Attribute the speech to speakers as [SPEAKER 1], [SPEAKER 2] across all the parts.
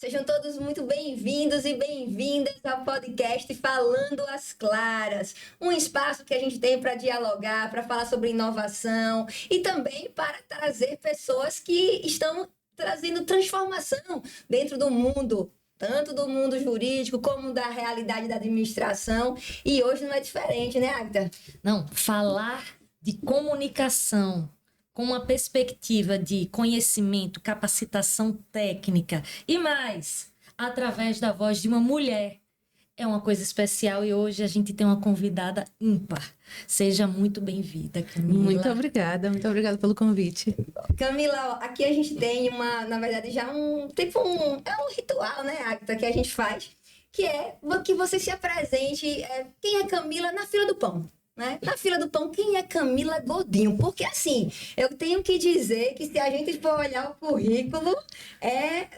[SPEAKER 1] Sejam todos muito bem-vindos e bem-vindas ao podcast Falando às Claras, um espaço que a gente tem para dialogar, para falar sobre inovação e também para trazer pessoas que estão trazendo transformação dentro do mundo, tanto do mundo jurídico como da realidade da administração. E hoje não é diferente, né, Agatha?
[SPEAKER 2] Não, falar de comunicação com uma perspectiva de conhecimento, capacitação técnica e mais, através da voz de uma mulher. É uma coisa especial e hoje a gente tem uma convidada ímpar. Seja muito bem-vinda, Camila.
[SPEAKER 3] Muito obrigada pelo convite.
[SPEAKER 1] Camila, aqui a gente tem na verdade, já é um ritual, né, Agatha, que a gente faz, que é que você se apresente, quem é Camila na fila do pão. Né? Na fila do pão, quem é Camila Godinho? Porque assim, eu tenho que dizer que se a gente for olhar o currículo,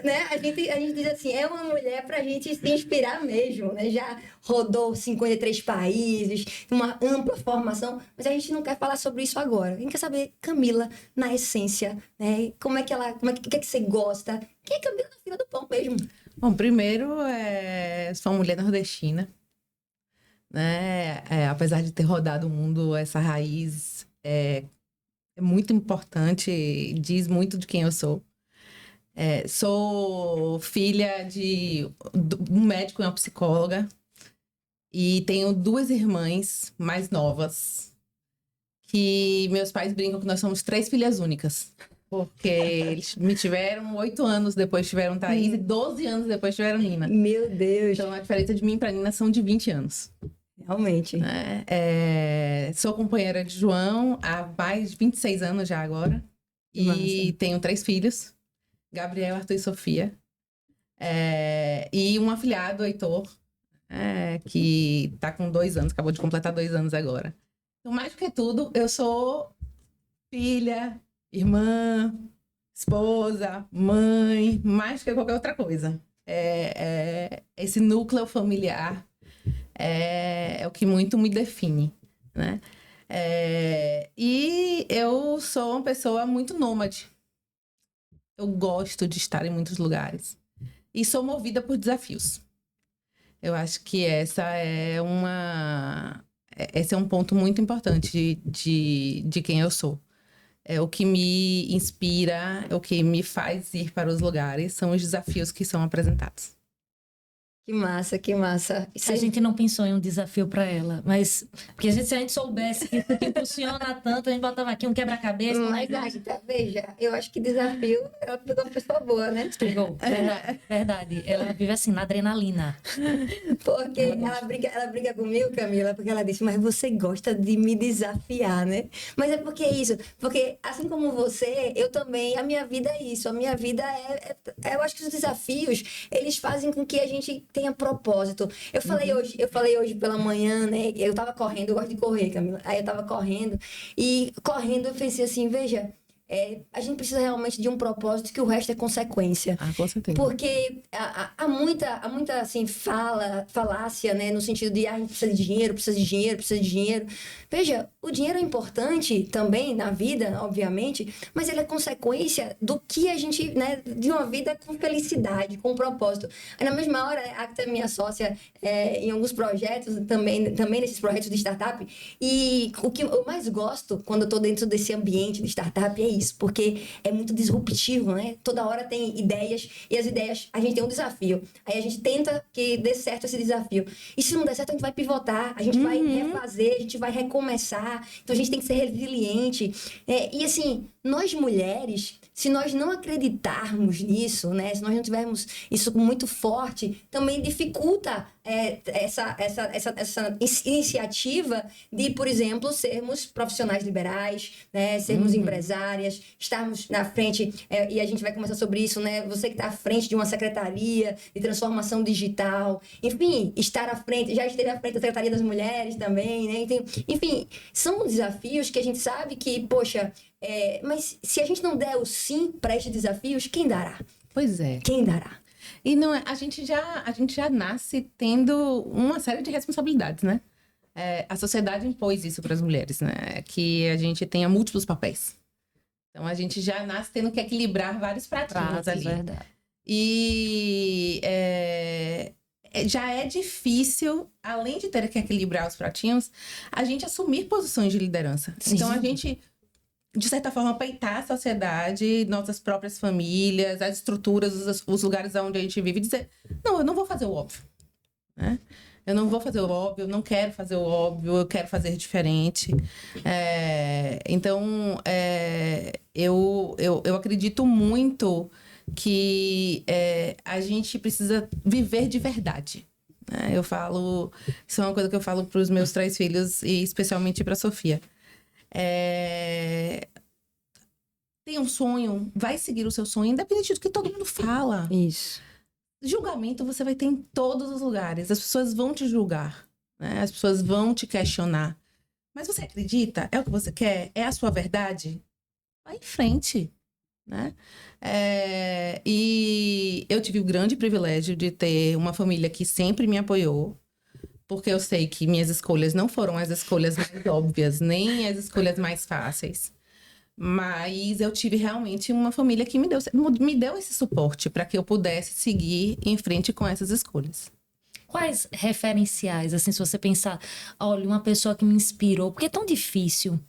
[SPEAKER 1] né? A gente diz assim, é uma mulher pra gente se inspirar mesmo, né? Já rodou 53 países, uma ampla formação, mas a gente não quer falar sobre isso agora. A gente quer saber Camila na essência, né? Como é que ela, o que é que você gosta? Quem é Camila na fila do pão mesmo?
[SPEAKER 3] Bom, primeiro, sou uma mulher nordestina. Né? Apesar de ter rodado o mundo, essa raiz é muito importante, diz muito de quem eu sou. Sou filha de um médico e uma psicóloga e tenho 2 irmãs mais novas que meus pais brincam que nós somos 3 filhas únicas. Porque eles me tiveram 8 anos depois tiveram Thaís e 12 anos depois tiveram Nina.
[SPEAKER 1] Meu Deus!
[SPEAKER 3] Então a diferença de mim para Nina são de 20 anos.
[SPEAKER 1] Realmente.
[SPEAKER 3] Sou companheira de João há mais de 26 anos já agora. E tenho 3 filhos. Gabriel, Arthur e Sofia. E um afilhado, Heitor, que tá com 2 anos, acabou de completar 2 anos agora. Então, mais do que tudo, eu sou filha, irmã, esposa, mãe, mais do que qualquer outra coisa. Esse núcleo familiar é o que muito me define, né? E eu sou uma pessoa muito nômade. Eu gosto de estar em muitos lugares. E sou movida por desafios. Eu acho que esse é um ponto muito importante de quem eu sou. O que me inspira, o que me faz ir para os lugares são os desafios que são apresentados.
[SPEAKER 1] Que massa, que massa.
[SPEAKER 2] A gente não pensou em um desafio para ela, mas porque se a gente soubesse que isso te impulsiona tanto, a gente botava aqui um quebra-cabeça.
[SPEAKER 1] Mas, Agatha, veja, eu acho que desafio, ela pegou uma pessoa boa, né?
[SPEAKER 2] Pegou, verdade. Ela vive assim, na adrenalina.
[SPEAKER 1] Porque ela briga comigo, Camila, porque ela disse, mas você gosta de me desafiar, né? Mas é porque isso, porque assim como você, eu também, a minha vida é isso, a minha vida eu acho que os desafios, eles fazem com que a gente tenha propósito. Eu falei hoje pela manhã, né? Eu tava correndo, eu gosto de correr, Camila. Aí eu tava correndo eu pensei assim, veja, a gente precisa realmente de um propósito que o resto é consequência.
[SPEAKER 3] Com certeza.
[SPEAKER 1] Porque há muita assim, falácia, né? No sentido de, a gente precisa de dinheiro, precisa de dinheiro, precisa de dinheiro. Veja, o dinheiro é importante também na vida, obviamente, mas ele é consequência do que a gente, né? De uma vida com felicidade, com propósito. Aí, na mesma hora, a Agatha é minha sócia em alguns projetos, também nesses projetos de startup. E o que eu mais gosto quando eu tô dentro desse ambiente de startup é isso, porque é muito disruptivo, né? Toda hora tem ideias, e as ideias, a gente tem um desafio. Aí a gente tenta que dê certo esse desafio. E se não der certo, a gente vai pivotar, a gente vai refazer, a gente vai recomeçar. Então a gente tem que ser resiliente. E assim, nós mulheres, se nós não acreditarmos nisso, né? Se nós não tivermos isso muito forte, também dificulta essa iniciativa de, por exemplo, sermos profissionais liberais, né? Sermos empresárias, estarmos na frente, e a gente vai conversar sobre isso, né? Você que está à frente de uma secretaria de transformação digital, enfim, estar à frente, já esteve à frente da Secretaria das Mulheres também, né? Enfim, são desafios que a gente sabe que, poxa, mas se a gente não der o sim para estes desafios, quem dará?
[SPEAKER 3] Pois é.
[SPEAKER 1] Quem dará?
[SPEAKER 3] E não, a gente já nasce tendo uma série de responsabilidades, né? A sociedade impôs isso para as mulheres, né? Que a gente tenha múltiplos papéis. Então, a gente já nasce tendo que equilibrar vários pratinhos ali.
[SPEAKER 2] Verdade.
[SPEAKER 3] E já é difícil, além de ter que equilibrar os pratinhos, a gente assumir posições de liderança.
[SPEAKER 1] Sim.
[SPEAKER 3] Então, a gente, de certa forma, peitar a sociedade, nossas próprias famílias, as estruturas, os lugares onde a gente vive, e dizer, não, eu não vou fazer o óbvio, né? Eu não vou fazer o óbvio, eu não quero fazer o óbvio, eu quero fazer diferente. Então, eu acredito muito que a gente precisa viver de verdade. Eu falo, isso é uma coisa que eu falo para os meus 3 filhos e especialmente para a Sofia. Tem um sonho, vai seguir o seu sonho, independente do que todo mundo fala.
[SPEAKER 1] Isso.
[SPEAKER 3] Julgamento você vai ter em todos os lugares. As pessoas vão te julgar, né? As pessoas vão te questionar. Mas você acredita? É o que você quer? É a sua verdade? Vai em frente, né? E eu tive o grande privilégio de ter uma família que sempre me apoiou, porque eu sei que minhas escolhas não foram as escolhas mais óbvias, nem as escolhas mais fáceis. Mas eu tive realmente uma família que me deu esse suporte para que eu pudesse seguir em frente com essas escolhas.
[SPEAKER 2] Quais referenciais, assim, se você pensar, olha, uma pessoa que me inspirou, porque é tão difícil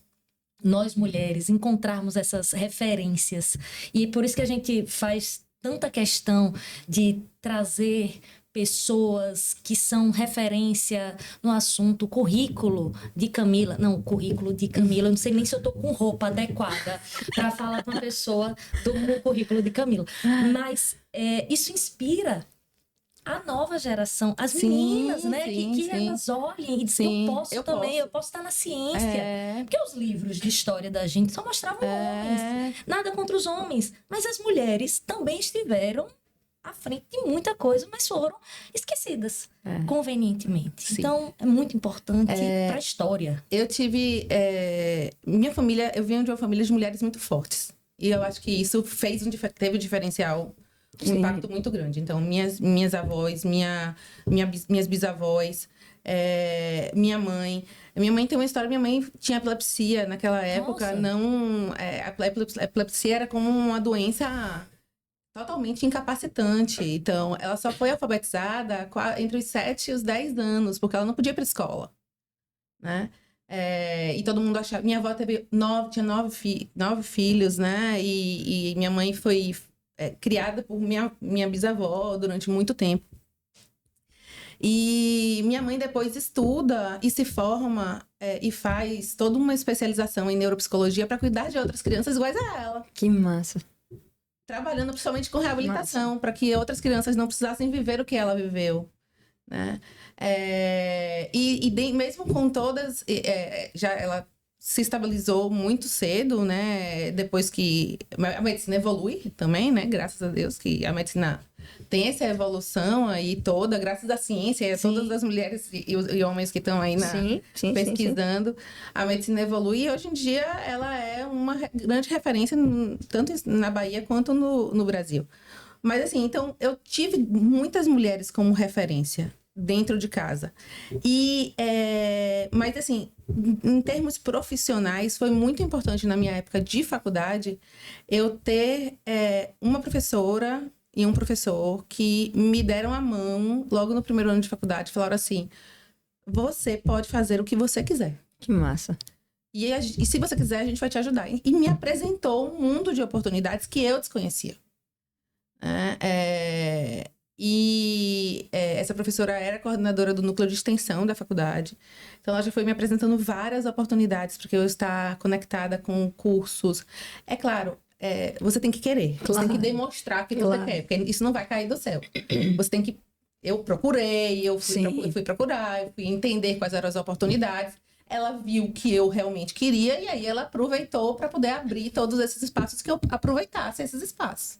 [SPEAKER 2] nós mulheres encontrarmos essas referências, e por isso que a gente faz tanta questão de trazer pessoas que são referência no assunto, o currículo de Camila. Não, o currículo de Camila, eu não sei nem se eu tô com roupa adequada para falar com uma pessoa do currículo de Camila. Mas isso inspira a nova geração, as meninas, né? Que elas olhem e dizem, eu posso estar na ciência. Porque os livros de história da gente só mostravam homens. Nada contra os homens. Mas as mulheres também estiveram à frente de muita coisa, mas foram esquecidas, convenientemente. Sim. Então, é muito importante para a história.
[SPEAKER 3] Eu tive... minha família, eu venho de uma família de mulheres muito fortes. E eu acho que isso teve um diferencial, um impacto muito grande. Então, minhas avós, minhas bisavós, minha mãe... Minha mãe tem uma história, minha mãe tinha epilepsia naquela época. A epilepsia era como uma doença totalmente incapacitante. Então, ela só foi alfabetizada entre os 7 e os 10 anos, porque ela não podia ir para a escola, né? E todo mundo achava... Minha avó tinha 9 filhos, né? E minha mãe foi criada por minha bisavó durante muito tempo. E minha mãe depois estuda e se forma e faz toda uma especialização em neuropsicologia para cuidar de outras crianças iguais a ela.
[SPEAKER 1] Que massa.
[SPEAKER 3] Trabalhando principalmente com reabilitação, para que outras crianças não precisassem viver o que ela viveu, né? Mesmo com todas, ela se estabilizou muito cedo, né? Depois que a medicina evolui também, né? Graças a Deus que a medicina tem essa evolução aí toda, graças à ciência, a todas as mulheres e homens que estão aí pesquisando. A medicina evolui e hoje em dia ela é uma grande referência tanto na Bahia quanto no Brasil. Mas assim, então eu tive muitas mulheres como referência dentro de casa. Mas assim, em termos profissionais, foi muito importante na minha época de faculdade eu ter uma professora e um professor que me deram a mão logo no primeiro ano de faculdade, falaram assim, você pode fazer o que você quiser.
[SPEAKER 1] Que massa.
[SPEAKER 3] E se você quiser, a gente vai te ajudar. E me apresentou um mundo de oportunidades que eu desconhecia. Essa professora era coordenadora do núcleo de extensão da faculdade. Então, ela já foi me apresentando várias oportunidades para eu estar conectada com cursos. É claro, você tem que querer. Você tem que demonstrar que você quer. Porque isso não vai cair do céu. Você tem que... Eu procurei, eu fui procurar, eu fui entender quais eram as oportunidades. Ela viu que eu realmente queria e aí ela aproveitou para poder abrir todos esses espaços que eu aproveitasse esses espaços.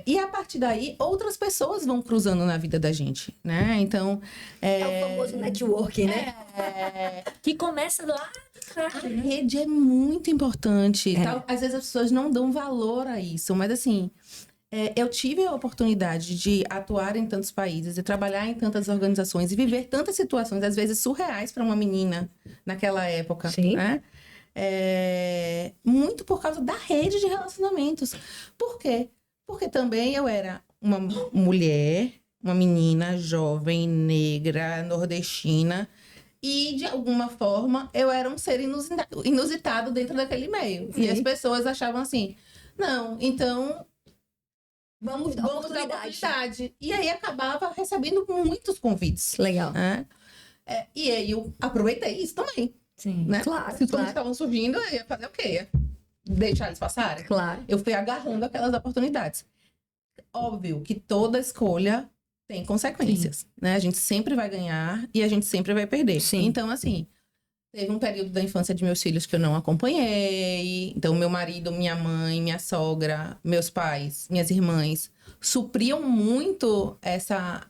[SPEAKER 3] E a partir daí, outras pessoas vão cruzando na vida da gente, né? Então...
[SPEAKER 1] É o famoso networking, né?
[SPEAKER 2] Que começa lá de trás.
[SPEAKER 3] A rede é muito importante. Às vezes as pessoas não dão valor a isso, mas assim... eu tive a oportunidade de atuar em tantos países e trabalhar em tantas organizações e viver tantas situações, às vezes surreais para uma menina naquela época, né? Muito por causa da rede de relacionamentos. Por quê? porque também eu era uma mulher, uma menina jovem, negra, nordestina, e de alguma forma eu era um ser inusitado dentro daquele meio.
[SPEAKER 1] Sim.
[SPEAKER 3] E as pessoas achavam assim, não, então
[SPEAKER 1] Vamos dar
[SPEAKER 3] vamos dar
[SPEAKER 1] oportunidade.
[SPEAKER 3] oportunidade. E aí acabava recebendo muitos convites.
[SPEAKER 1] Legal.
[SPEAKER 3] Né? E aí eu aproveitei isso também.
[SPEAKER 2] Sim.
[SPEAKER 3] Né?
[SPEAKER 1] Claro,
[SPEAKER 3] Se os convites
[SPEAKER 1] claro.
[SPEAKER 3] estavam surgindo, eu ia fazer o quê? Ia deixar eles passarem?
[SPEAKER 1] Claro.
[SPEAKER 3] Eu fui agarrando aquelas oportunidades. Óbvio que toda escolha tem consequências, né? A gente sempre vai ganhar e a gente sempre vai perder.
[SPEAKER 1] Sim.
[SPEAKER 3] Então, assim, teve um período da infância de meus filhos que eu não acompanhei. Então, meu marido, minha mãe, minha sogra, meus pais, minhas irmãs supriam muito essa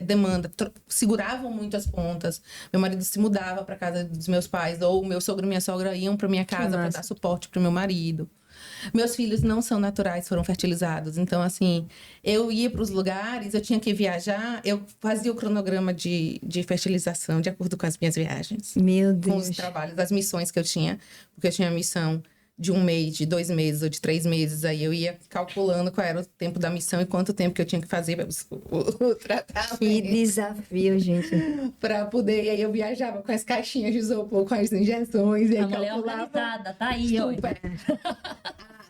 [SPEAKER 3] demanda, seguravam muito as pontas. Meu marido se mudava para casa dos meus pais, ou meu sogro e minha sogra iam para minha casa para
[SPEAKER 1] massa.
[SPEAKER 3] dar suporte para o meu marido. Meus filhos não são naturais, foram fertilizados. Então, assim, eu ia para os lugares, eu tinha que viajar, eu fazia o cronograma de fertilização de acordo com as minhas viagens.
[SPEAKER 1] Meu
[SPEAKER 3] Com os
[SPEAKER 1] Deus.
[SPEAKER 3] trabalhos, as missões que eu tinha. Porque eu tinha missão de 1 mês, de 2 meses ou de 3 meses. Aí eu ia calculando qual era o tempo da missão e quanto tempo que eu tinha que fazer o tratamento.
[SPEAKER 1] Que desafio, gente.
[SPEAKER 3] Pra poder... E aí eu viajava com as caixinhas de isopor, com as injeções. E aí
[SPEAKER 2] A mulher
[SPEAKER 3] calculava...
[SPEAKER 2] organizada, tá aí, ó.
[SPEAKER 3] Super.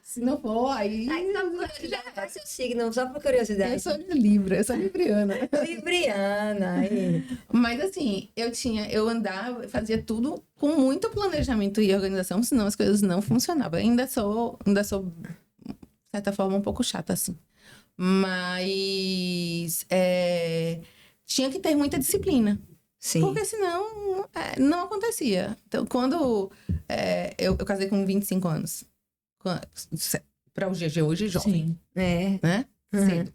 [SPEAKER 3] Se não for, aí...
[SPEAKER 1] Ai, só por curiosidade, qual é seu signo? Só por curiosidade.
[SPEAKER 3] Eu sou de Libra, eu sou libriana.
[SPEAKER 1] Libriana. Aí.
[SPEAKER 3] Mas assim, eu andava, eu fazia tudo com muito planejamento e organização, senão as coisas não funcionavam. Ainda sou, de certa forma, um pouco chata, assim. Mas tinha que ter muita disciplina.
[SPEAKER 1] Sim.
[SPEAKER 3] Porque senão não acontecia. Então, quando eu casei com 25 anos, para os dias de hoje, jovem,
[SPEAKER 2] Sim.
[SPEAKER 1] É.
[SPEAKER 3] né?
[SPEAKER 1] Uhum.
[SPEAKER 3] Cedo.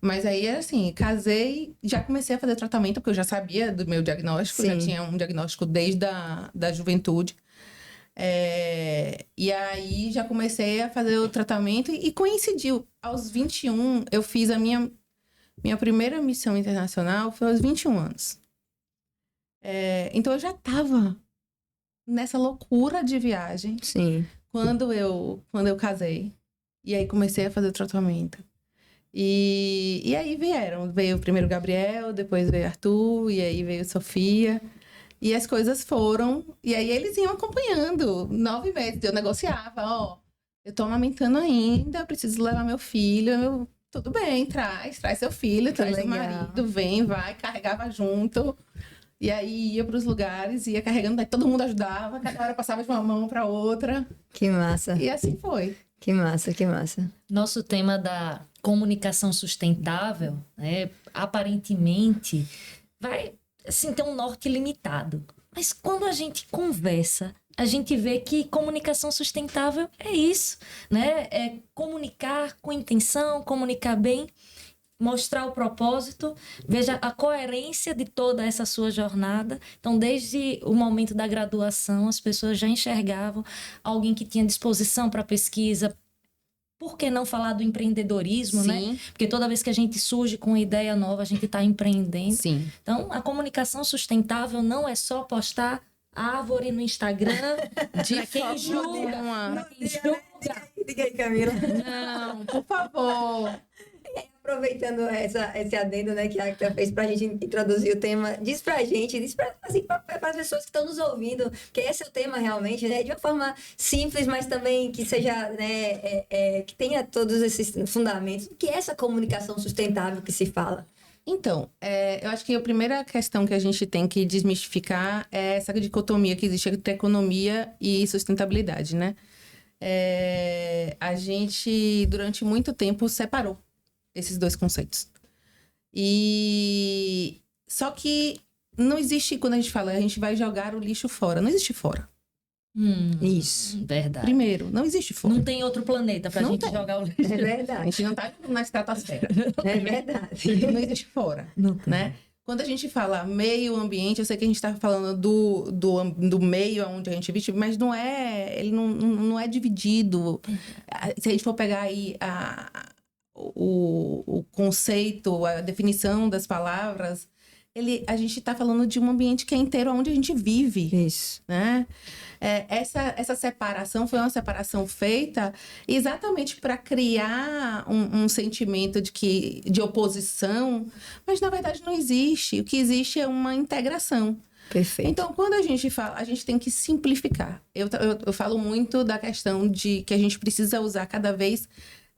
[SPEAKER 3] Mas aí, assim, casei, já comecei a fazer tratamento, porque eu já sabia do meu diagnóstico,
[SPEAKER 1] Sim.
[SPEAKER 3] já tinha um diagnóstico desde da juventude. E aí, já comecei a fazer o tratamento e coincidiu. Aos 21, eu fiz a minha primeira missão internacional, foi aos 21 anos. Então, eu já estava nessa loucura de viagem
[SPEAKER 1] Sim.
[SPEAKER 3] quando eu casei. E aí, comecei a fazer o tratamento. E aí veio primeiro Gabriel, depois veio Arthur, e aí veio Sofia. E as coisas foram, e aí eles iam acompanhando. 9 meses, eu negociava, eu tô amamentando ainda, preciso levar meu filho. Tudo bem, traz seu filho, traz seu
[SPEAKER 1] legal.
[SPEAKER 3] marido, vem, vai, carregava junto. E aí ia pros lugares, ia carregando, daí todo mundo ajudava, cada hora passava de uma mão pra outra.
[SPEAKER 1] Que massa.
[SPEAKER 3] E assim foi.
[SPEAKER 1] Que massa, que massa.
[SPEAKER 2] Nosso tema da comunicação sustentável, né, aparentemente, vai assim, ter um norte limitado. Mas quando a gente conversa, a gente vê que comunicação sustentável é isso, né? É comunicar com intenção, comunicar bem, mostrar o propósito, veja a coerência de toda essa sua jornada. Então, desde o momento da graduação, as pessoas já enxergavam alguém que tinha disposição para pesquisa. Por que não falar do empreendedorismo, né? Porque toda vez que a gente surge com uma ideia nova, a gente está empreendendo.
[SPEAKER 3] Sim.
[SPEAKER 2] Então, a comunicação sustentável não é só postar árvore no Instagram de quem julga. Pra quem julga.
[SPEAKER 1] Diga aí, Camila.
[SPEAKER 3] Não, por favor.
[SPEAKER 1] Aproveitando esse adendo, né, que a Agatha fez pra gente introduzir o tema, diz pra gente, diz pra as pessoas que estão nos ouvindo, que esse é o tema realmente, né, de uma forma simples, mas também que seja, né, que tenha todos esses fundamentos, que é essa comunicação sustentável que se fala.
[SPEAKER 3] Então, eu acho que a primeira questão que a gente tem que desmistificar é essa dicotomia que existe entre economia e sustentabilidade, né? A gente, durante muito tempo, separou esses dois conceitos. E só que não existe, quando a gente fala, a gente vai jogar o lixo fora. Não existe fora.
[SPEAKER 1] Isso.
[SPEAKER 2] Verdade.
[SPEAKER 3] Primeiro, não existe fora.
[SPEAKER 2] Não tem outro planeta pra
[SPEAKER 3] Não
[SPEAKER 2] gente
[SPEAKER 3] tem.
[SPEAKER 2] jogar o lixo.
[SPEAKER 1] É
[SPEAKER 3] A
[SPEAKER 1] verdade.
[SPEAKER 3] gente não tá na estratosfera.
[SPEAKER 1] É verdade.
[SPEAKER 3] Não existe fora,
[SPEAKER 2] Não tem.
[SPEAKER 3] né? Quando a gente fala meio ambiente, eu sei que a gente está falando do meio onde a gente vive, mas não ele não é dividido. Se a gente for pegar aí o conceito, a definição das palavras, a gente está falando de um ambiente que é inteiro onde a gente vive,
[SPEAKER 1] Isso.
[SPEAKER 3] né? Essa separação foi uma separação feita exatamente para criar um sentimento de oposição, mas na verdade não existe. O que existe é uma integração.
[SPEAKER 1] Perfeito.
[SPEAKER 3] Então, quando a gente fala, a gente tem que simplificar. Eu falo muito da questão de que a gente precisa usar cada vez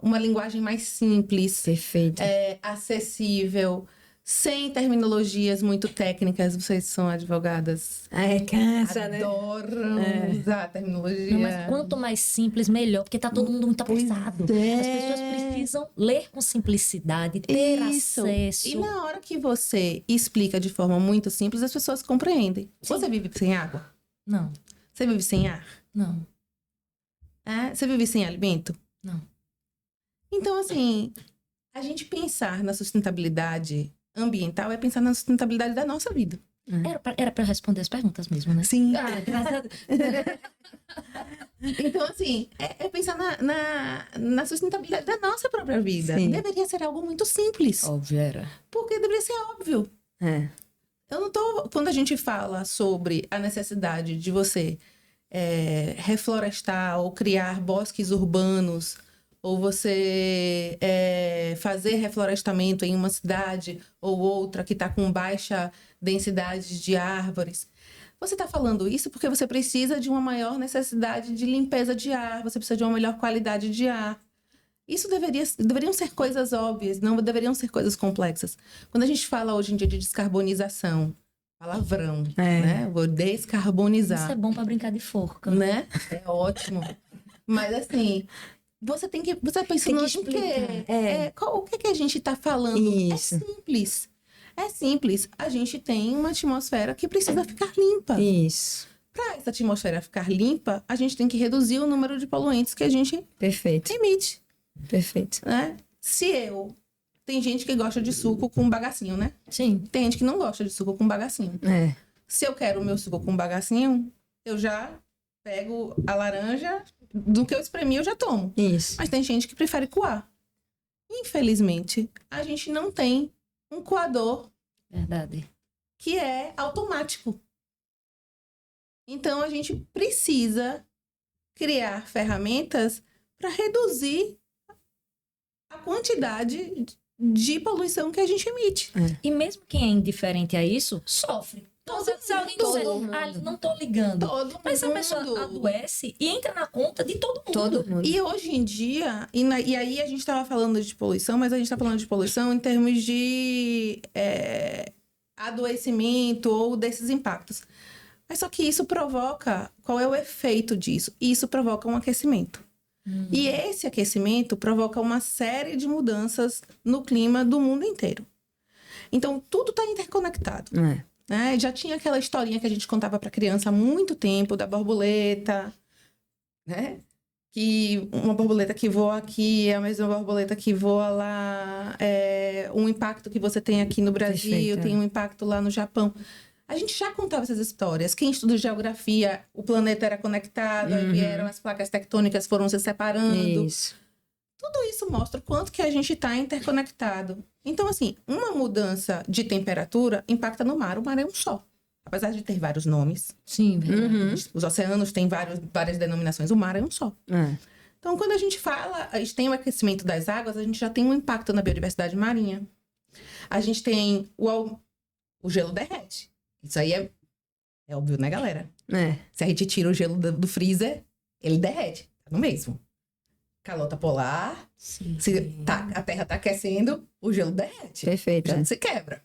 [SPEAKER 3] uma linguagem mais simples,
[SPEAKER 1] Perfeito.
[SPEAKER 3] acessível, sem terminologias muito técnicas. Vocês são advogadas.
[SPEAKER 1] Cansa, né?
[SPEAKER 3] Adoram usar terminologia.
[SPEAKER 2] Não, mas quanto mais simples, melhor, porque tá todo mundo muito apressado.
[SPEAKER 1] é.
[SPEAKER 2] As pessoas precisam ler com simplicidade, ter
[SPEAKER 3] Isso.
[SPEAKER 2] acesso.
[SPEAKER 3] E na hora que você explica de forma muito simples, as pessoas compreendem.
[SPEAKER 2] Sim.
[SPEAKER 3] Você vive sem água?
[SPEAKER 2] Não,
[SPEAKER 3] Você vive sem ar?
[SPEAKER 2] não,
[SPEAKER 3] Você vive sem alimento?
[SPEAKER 2] não.
[SPEAKER 3] Então, assim, a gente pensar na sustentabilidade ambiental é pensar na sustentabilidade da nossa vida.
[SPEAKER 2] Era pra eu responder as perguntas mesmo, né?
[SPEAKER 3] Sim.
[SPEAKER 2] Ah, graças a Deus.
[SPEAKER 3] Então, assim, é pensar na sustentabilidade da nossa própria vida.
[SPEAKER 1] Sim.
[SPEAKER 3] Deveria ser algo muito simples.
[SPEAKER 2] Óbvio, era.
[SPEAKER 3] Porque deveria ser óbvio.
[SPEAKER 1] É.
[SPEAKER 3] Eu não tô... Quando a gente fala sobre a necessidade de você reflorestar ou criar bosques urbanos, ou você fazer reflorestamento em uma cidade ou outra que está com baixa densidade de árvores, você está falando isso porque você precisa de uma maior necessidade de limpeza de ar, você precisa de uma melhor qualidade de ar. Isso deveriam ser coisas óbvias, não deveriam ser coisas complexas. Quando a gente fala hoje em dia de descarbonização, palavrão, né? Vou descarbonizar.
[SPEAKER 2] Isso é bom pra brincar de forca.
[SPEAKER 3] Né? É ótimo. Mas assim, você tem que... Você pensa
[SPEAKER 1] Tem que
[SPEAKER 3] no
[SPEAKER 1] explicar.
[SPEAKER 3] o que a gente está falando?
[SPEAKER 1] Isso.
[SPEAKER 3] É simples. É simples. A gente tem uma atmosfera que precisa ficar limpa.
[SPEAKER 1] Isso.
[SPEAKER 3] Para essa atmosfera ficar limpa, a gente tem que reduzir o número de poluentes que a gente
[SPEAKER 1] Perfeito.
[SPEAKER 3] emite,
[SPEAKER 1] Perfeito.
[SPEAKER 3] né? Tem gente que gosta de suco com bagacinho, né?
[SPEAKER 2] Sim.
[SPEAKER 3] Tem gente que não gosta de suco com bagacinho. Se eu quero o meu suco com bagacinho, eu já pego a laranja, do que eu espremi eu já tomo.
[SPEAKER 1] Isso.
[SPEAKER 3] Mas tem gente que prefere coar. Infelizmente, a gente não tem um coador
[SPEAKER 2] Verdade.
[SPEAKER 3] que é automático. Então, a gente precisa criar ferramentas para reduzir a quantidade de poluição que a gente emite.
[SPEAKER 2] E mesmo quem é indiferente a isso, sofre. Se alguém disser, não tô ligando.
[SPEAKER 3] Todo
[SPEAKER 2] Mas a
[SPEAKER 3] mundo.
[SPEAKER 2] pessoa adoece e entra na conta de todo mundo.
[SPEAKER 1] Todo mundo.
[SPEAKER 3] E hoje em dia, e aí a gente estava falando de poluição, mas a gente está falando de poluição em termos de adoecimento ou desses impactos. Mas só que isso provoca... Qual é o efeito disso? Isso provoca um aquecimento. E esse aquecimento provoca uma série de mudanças no clima do mundo inteiro. Então, tudo está interconectado. Né? Já tinha aquela historinha que a gente contava para criança há muito tempo, da borboleta, né? Que uma borboleta que voa aqui é a mesma borboleta que voa lá. Um impacto que você tem aqui no Brasil,
[SPEAKER 1] Perfeito,
[SPEAKER 3] tem um impacto lá no Japão. A gente já contava essas histórias. Quem estuda geografia, o planeta era conectado, aí vieram as placas tectônicas, foram se separando.
[SPEAKER 1] Isso.
[SPEAKER 3] Tudo isso mostra o quanto que a gente está interconectado. Então, assim, uma mudança de temperatura impacta no mar. O mar é um só. Apesar de ter vários nomes.
[SPEAKER 2] Sim, verdade.
[SPEAKER 3] Os oceanos têm várias denominações. O mar é um só. Então, quando a gente fala, a gente tem o aquecimento das águas, a gente já tem um impacto na biodiversidade marinha. A gente tem o gelo derrete. Isso aí é óbvio, né, galera? Se a gente tira o gelo do freezer, ele derrete. Tá no mesmo. Calota polar.
[SPEAKER 2] Sim.
[SPEAKER 3] Se a terra tá aquecendo, o gelo derrete.
[SPEAKER 1] Perfeito.
[SPEAKER 3] O gelo se quebra.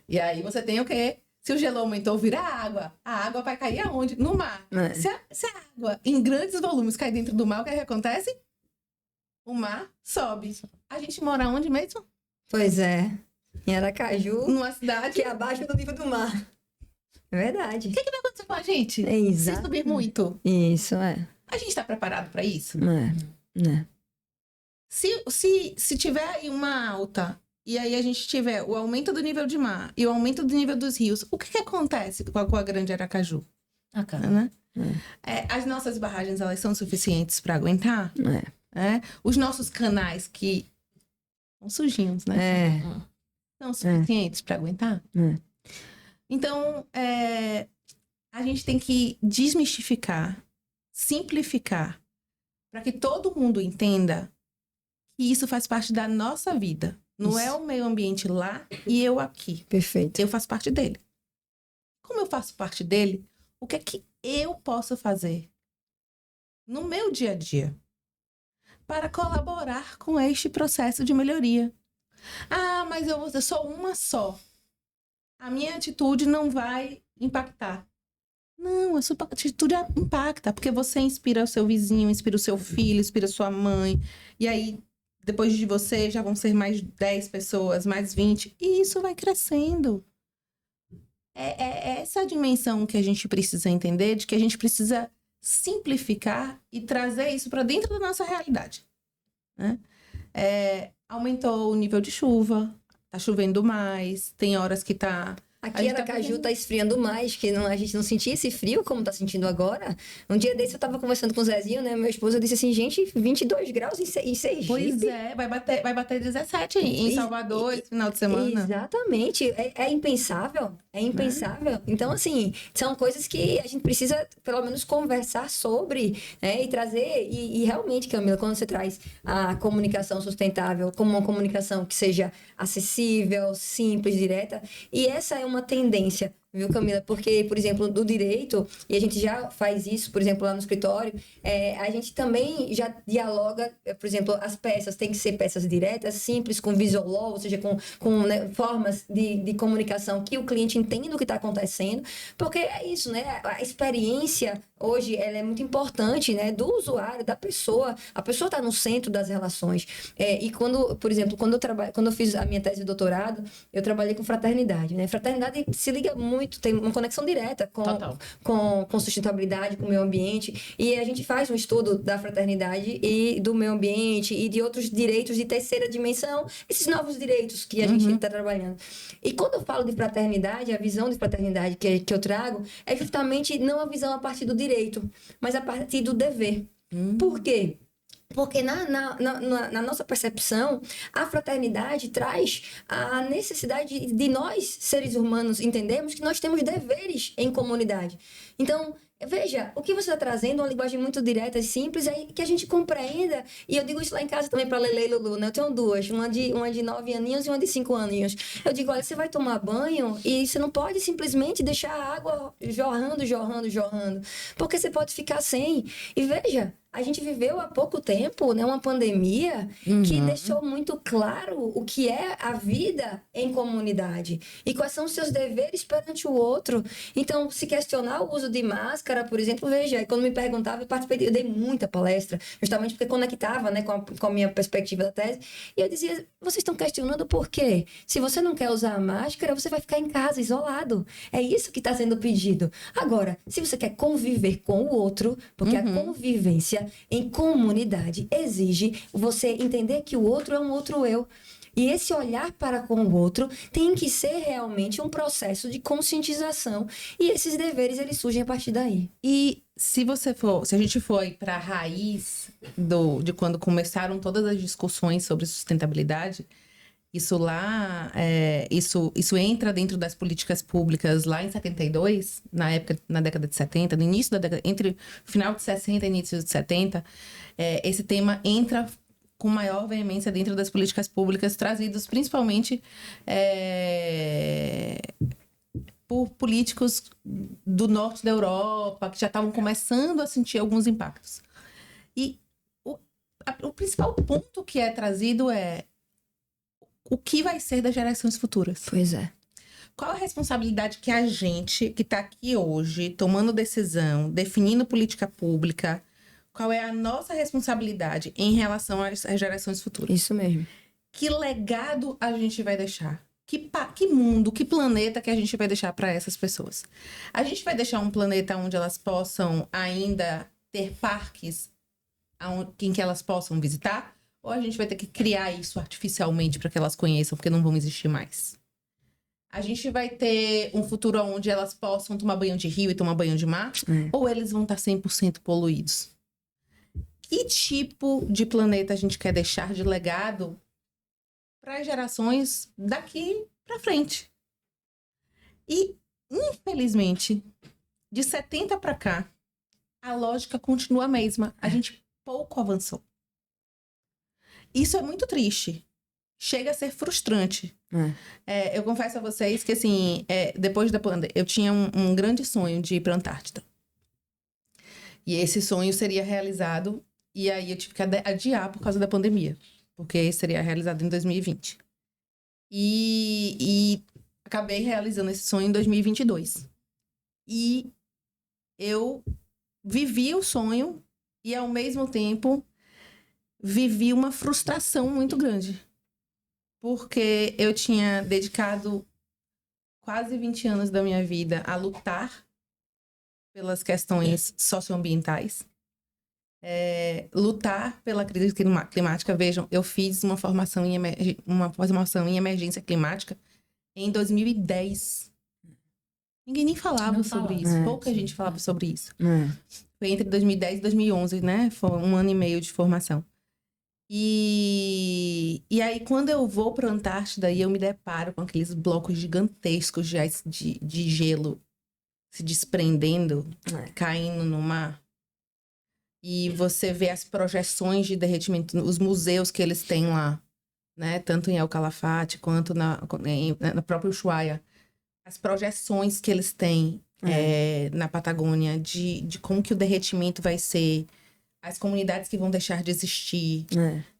[SPEAKER 3] E aí você tem o quê? Se o gelo aumentou, vira água. A água vai cair aonde? No mar. Se a água em grandes volumes cai dentro do mar, o que acontece? O mar sobe. A gente mora onde mesmo?
[SPEAKER 1] Pois é. Em Aracaju,
[SPEAKER 3] Numa cidade
[SPEAKER 1] que é abaixo do nível do mar. É verdade.
[SPEAKER 3] O que vai acontecer com a gente?
[SPEAKER 1] É
[SPEAKER 3] Se
[SPEAKER 1] exato.
[SPEAKER 3] subir muito.
[SPEAKER 1] Isso,
[SPEAKER 3] A gente tá preparado para isso? Se tiver aí uma alta, e aí a gente tiver o aumento do nível de mar e o aumento do nível dos rios, o que acontece com a Grande Aracaju? Né? As nossas barragens, elas são suficientes para aguentar? Os nossos canais que são sujinhos, né? São suficientes para aguentar? Então, a gente tem que desmistificar, simplificar, para que todo mundo entenda que isso faz parte da nossa vida. Não é
[SPEAKER 1] Isso.
[SPEAKER 3] o meio ambiente lá e eu aqui.
[SPEAKER 1] Perfeito.
[SPEAKER 3] Eu faço parte dele. Como eu faço parte dele, o que é que eu posso fazer no meu dia a dia para colaborar com este processo de melhoria? Ah, mas eu sou uma só. A minha atitude não vai impactar. Não, a sua atitude impacta, porque você inspira o seu vizinho, inspira o seu filho, inspira a sua mãe. E aí, depois de você, já vão ser mais 10 pessoas, mais 20. E isso vai crescendo. É essa a dimensão que a gente precisa entender, de que a gente precisa simplificar e trazer isso para dentro da nossa realidade. Né? Aumentou o nível de chuva, tá chovendo mais, tem horas que tá...
[SPEAKER 1] Aqui Aracaju tá esfriando mais, que a gente não sentia esse frio como tá sentindo agora. Um dia desse eu tava conversando com o Zezinho, né? Meu esposo disse assim, gente, 22 graus em Sergipe.
[SPEAKER 3] Pois é, vai bater 17 em Salvador esse final de semana.
[SPEAKER 1] Exatamente. É impensável. É impensável. Então, assim, são coisas que a gente precisa, pelo menos, conversar sobre, né? E trazer. E realmente, Camila, quando você traz a comunicação sustentável como uma comunicação que seja acessível, simples, direta, e essa é uma tendência, viu, Camila? Porque, por exemplo, do direito, e a gente já faz isso, por exemplo, lá no escritório, a gente também já dialoga, por exemplo, as peças têm que ser peças diretas, simples, com visual law, ou seja, com né, formas de comunicação que o cliente entenda o que está acontecendo, porque é isso, né? A experiência hoje ela é muito importante, né? Do usuário, da pessoa. A pessoa está no centro das relações. E quando, por exemplo, quando eu fiz a minha tese de doutorado, eu trabalhei com fraternidade, né? Fraternidade se liga muito, tem uma conexão direta com sustentabilidade, com o meio ambiente. E a gente faz um estudo da fraternidade e do meio ambiente e de outros direitos de terceira dimensão, esses novos direitos que a gente está trabalhando. E quando eu falo de fraternidade, a visão de fraternidade que eu trago é justamente não a visão a partir do direito, mas a partir do dever. Por quê? Porque na nossa percepção, a fraternidade traz a necessidade de nós, seres humanos, entendermos que nós temos deveres em comunidade. Então, veja, o que você está trazendo, uma linguagem muito direta e simples, é que a gente compreenda, e eu digo isso lá em casa também para Lele e Lulu, né? Eu tenho duas, uma de 9 aninhos e uma de 5 aninhos. Eu digo, olha, você vai tomar banho e você não pode simplesmente deixar a água jorrando, porque você pode ficar sem. E veja, a gente viveu há pouco tempo, né, uma pandemia que deixou muito claro o que é a vida em comunidade e quais são os seus deveres perante o outro. Então, se questionar o uso de máscara, por exemplo, veja, quando me perguntava, eu dei muita palestra, justamente porque conectava, né, com a minha perspectiva da tese, e eu dizia, vocês estão questionando por quê? Se você não quer usar a máscara, você vai ficar em casa, isolado. É isso que está sendo pedido. Agora, se você quer conviver com o outro, porque a convivência em comunidade exige você entender que o outro é um outro eu. E esse olhar para com o outro tem que ser realmente um processo de conscientização. E esses deveres, eles surgem a partir daí.
[SPEAKER 3] E se a gente for para a raiz de quando começaram todas as discussões sobre sustentabilidade, isso lá, isso entra dentro das políticas públicas lá em 72, na década de 70, no início da década, entre final de 60 e início de 70, esse tema entra com maior veemência dentro das políticas públicas trazidos principalmente por políticos do norte da Europa, que já estavam começando a sentir alguns impactos. E o principal ponto que é trazido é o que vai ser das gerações futuras.
[SPEAKER 1] Pois é.
[SPEAKER 3] Qual a responsabilidade que a gente, que está aqui hoje, tomando decisão, definindo política pública, qual é a nossa responsabilidade em relação às gerações futuras?
[SPEAKER 1] Isso mesmo.
[SPEAKER 3] Que legado a gente vai deixar? Que mundo, que planeta que a gente vai deixar para essas pessoas? A gente vai deixar um planeta onde elas possam ainda ter parques em que elas possam visitar? Ou a gente vai ter que criar isso artificialmente para que elas conheçam, porque não vão existir mais? A gente vai ter um futuro onde elas possam tomar banho de rio e tomar banho de mar? Ou eles vão estar 100% poluídos? Que tipo de planeta a gente quer deixar de legado para as gerações daqui para frente? E, infelizmente, de 70 para cá, a lógica continua a mesma. A gente pouco avançou. Isso é muito triste. Chega a ser frustrante. Eu confesso a vocês que, assim, depois da pandemia, eu tinha um grande sonho de ir para a Antártida. E esse sonho seria realizado, e aí eu tive que adiar por causa da pandemia, porque seria realizado em 2020. E acabei realizando esse sonho em 2022. E eu vivi o sonho e, ao mesmo tempo, vivi uma frustração muito grande. Porque eu tinha dedicado quase 20 anos da minha vida a lutar pelas questões socioambientais. Lutar pela crise climática. Vejam, eu fiz uma formação em emergência climática em 2010. Ninguém nem falava sobre isso. Pouca gente falava sobre isso. Foi entre 2010 e 2011, né? Foi 1 ano e meio de formação. E aí, quando eu vou para a Antártida e eu me deparo com aqueles blocos gigantescos de gelo se desprendendo, caindo no mar, e você vê as projeções de derretimento, os museus que eles têm lá, né? Tanto em El Calafate quanto na própria Ushuaia, as projeções que eles têm na Patagônia de como que o derretimento vai ser, as comunidades que vão deixar de existir,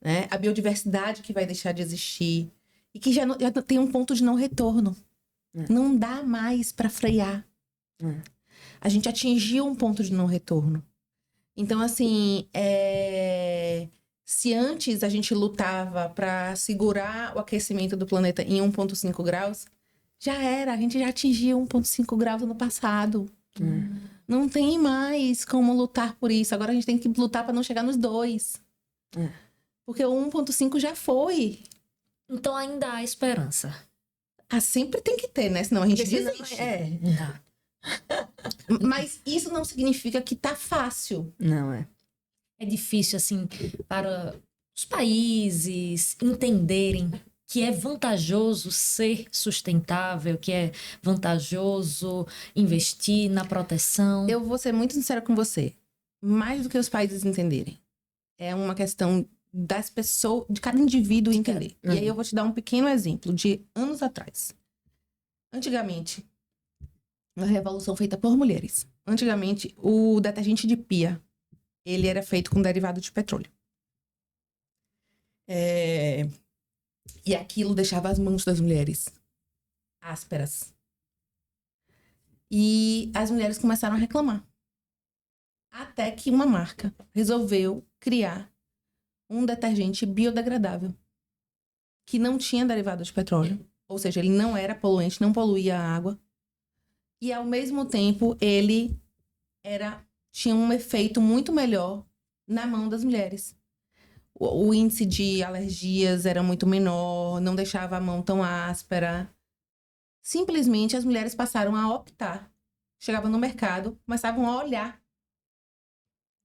[SPEAKER 3] né? A biodiversidade que vai deixar de existir, e que já tem um ponto de não retorno. Não dá mais para frear. A gente atingiu um ponto de não retorno. Então, assim, se antes a gente lutava para segurar o aquecimento do planeta em 1,5 graus, já era, a gente já atingiu 1,5 graus no passado. Não tem mais como lutar por isso. Agora a gente tem que lutar para não chegar nos 2. Porque o 1,5 já foi.
[SPEAKER 2] Então ainda há esperança.
[SPEAKER 3] Sempre tem que ter, né? Senão a gente desiste. Mas isso não significa que tá fácil.
[SPEAKER 1] Não é.
[SPEAKER 2] É difícil, assim, para os países entenderem que é vantajoso ser sustentável, que é vantajoso investir na proteção.
[SPEAKER 3] Eu vou ser muito sincera com você. Mais do que os países entenderem. É uma questão das pessoas, de cada indivíduo entender. E aí eu vou te dar um pequeno exemplo de anos atrás. Antigamente, uma revolução feita por mulheres. Antigamente, o detergente de pia, ele era feito com derivado de petróleo. E aquilo deixava as mãos das mulheres ásperas. E as mulheres começaram a reclamar. Até que uma marca resolveu criar um detergente biodegradável que não tinha derivado de petróleo. Ou seja, ele não era poluente, não poluía a água. E, ao mesmo tempo, ele tinha um efeito muito melhor na mão das mulheres. O índice de alergias era muito menor, não deixava a mão tão áspera. Simplesmente, as mulheres passaram a optar. Chegavam no mercado, começavam a olhar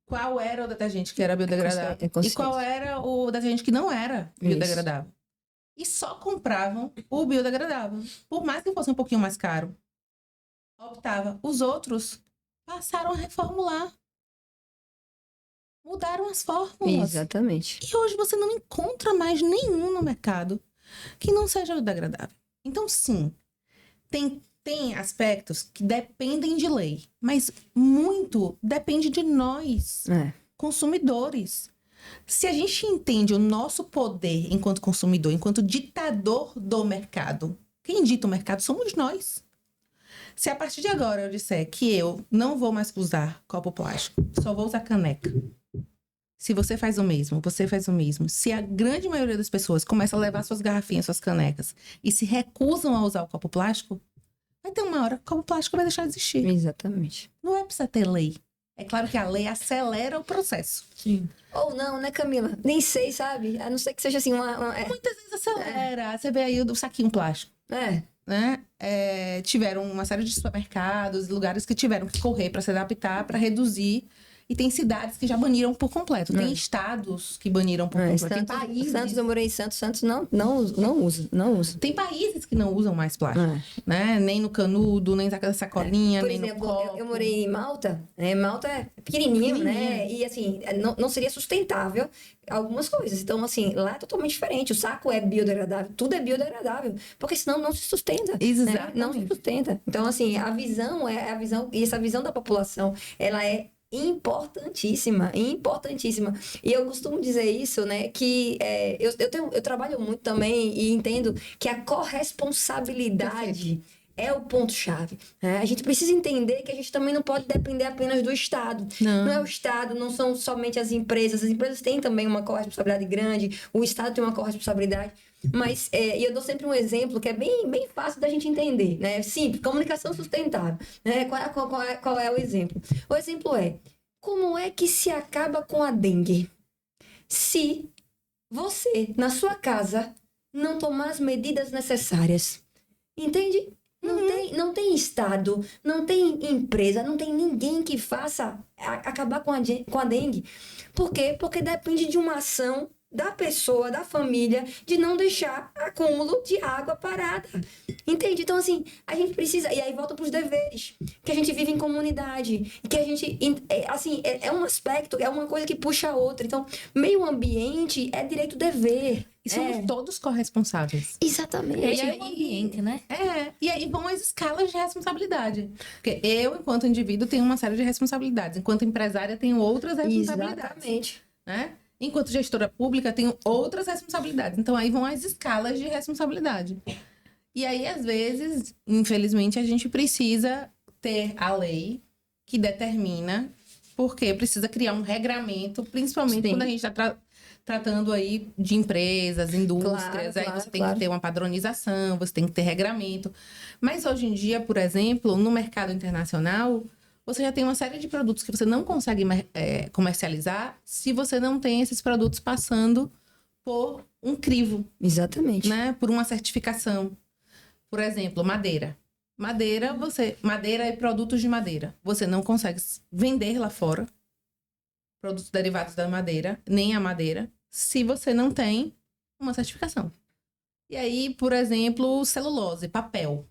[SPEAKER 3] qual era o detergente que era biodegradável e qual era o detergente que não era biodegradável. E só compravam o biodegradável. Por mais que fosse um pouquinho mais caro, optava. Os outros passaram a reformular. Mudaram as fórmulas.
[SPEAKER 1] Exatamente.
[SPEAKER 3] E hoje você não encontra mais nenhum no mercado que não seja biodegradável. Então, sim, tem aspectos que dependem de lei, mas muito depende de nós, consumidores. Se a gente entende o nosso poder enquanto consumidor, enquanto ditador do mercado, quem dita o mercado somos nós. Se a partir de agora eu disser que eu não vou mais usar copo plástico, só vou usar caneca. Se você faz o mesmo, você faz o mesmo. Se a grande maioria das pessoas começa a levar suas garrafinhas, suas canecas e se recusam a usar o copo plástico, vai ter uma hora que o copo plástico vai deixar de existir.
[SPEAKER 1] Exatamente.
[SPEAKER 3] Não é preciso ter lei. É claro que a lei acelera o processo.
[SPEAKER 2] Sim.
[SPEAKER 1] Ou não, né, Camila? Nem sei, sabe? A não ser que seja assim
[SPEAKER 3] Muitas vezes acelera. Você vê aí o saquinho plástico. Né? Tiveram uma série de supermercados, lugares que tiveram que correr para se adaptar, para reduzir E tem cidades que já baniram por completo. Tem estados que baniram por completo. Tem países...
[SPEAKER 1] Santos, eu morei em Santos. Santos não usa.
[SPEAKER 3] Tem países que não usam mais plástico, né? Nem no canudo, nem na sacolinha,
[SPEAKER 1] Por
[SPEAKER 3] nem
[SPEAKER 1] exemplo,
[SPEAKER 3] no copo.
[SPEAKER 1] eu morei em Malta, né? Malta é pequenininho, né? E assim, não seria sustentável algumas coisas. Então, assim, lá é totalmente diferente. O saco é biodegradável, tudo é biodegradável, porque senão não se sustenta.
[SPEAKER 3] Exatamente.
[SPEAKER 1] Né? Não se sustenta. Então, assim, a visão, e essa visão da população, ela é importantíssima. E eu costumo dizer isso, né? Que eu trabalho muito também e entendo que a corresponsabilidade é o ponto-chave. Né? A gente precisa entender que a gente também não pode depender apenas do Estado. Não é o Estado, não são somente as empresas. As empresas têm também uma corresponsabilidade grande, o Estado tem uma corresponsabilidade. Mas e eu dou sempre um exemplo que é bem fácil da gente entender, né? Simples, comunicação sustentável. Né? Qual é o exemplo? O exemplo é, como é que se acaba com a dengue? Se você, na sua casa, não tomar as medidas necessárias. Entende? Não tem Estado, não tem empresa, não tem ninguém que faça acabar com a dengue. Por quê? Porque depende de uma ação da pessoa, da família, de não deixar acúmulo de água parada. Entende? Então, assim, a gente precisa... E aí volta para os deveres. Que a gente vive em comunidade. Que a gente... Assim, é um aspecto, é uma coisa que puxa a outra. Então, meio ambiente é direito-dever.
[SPEAKER 3] E somos todos corresponsáveis.
[SPEAKER 1] Exatamente.
[SPEAKER 2] E aí, o ambiente, né?
[SPEAKER 3] E aí vão as escalas de responsabilidade. Porque eu, enquanto indivíduo, tenho uma série de responsabilidades. Enquanto empresária, tenho outras responsabilidades.
[SPEAKER 1] Exatamente.
[SPEAKER 3] Né? Enquanto gestora pública, tenho outras responsabilidades. Então, aí vão as escalas de responsabilidade. E aí, às vezes, infelizmente, a gente precisa ter a lei que determina, porque precisa criar um regramento, principalmente quando a gente está tratando aí de empresas, indústrias. Aí você tem que ter uma padronização, você tem que ter regramento. Mas hoje em dia, por exemplo, no mercado internacional... Você já tem uma série de produtos que você não consegue comercializar se você não tem esses produtos passando por um crivo.
[SPEAKER 1] Exatamente.
[SPEAKER 3] Né? Por uma certificação. Por exemplo, madeira. Madeira e produtos de madeira. Você não consegue vender lá fora produtos derivados da madeira, nem a madeira, se você não tem uma certificação. E aí, por exemplo, celulose, papel,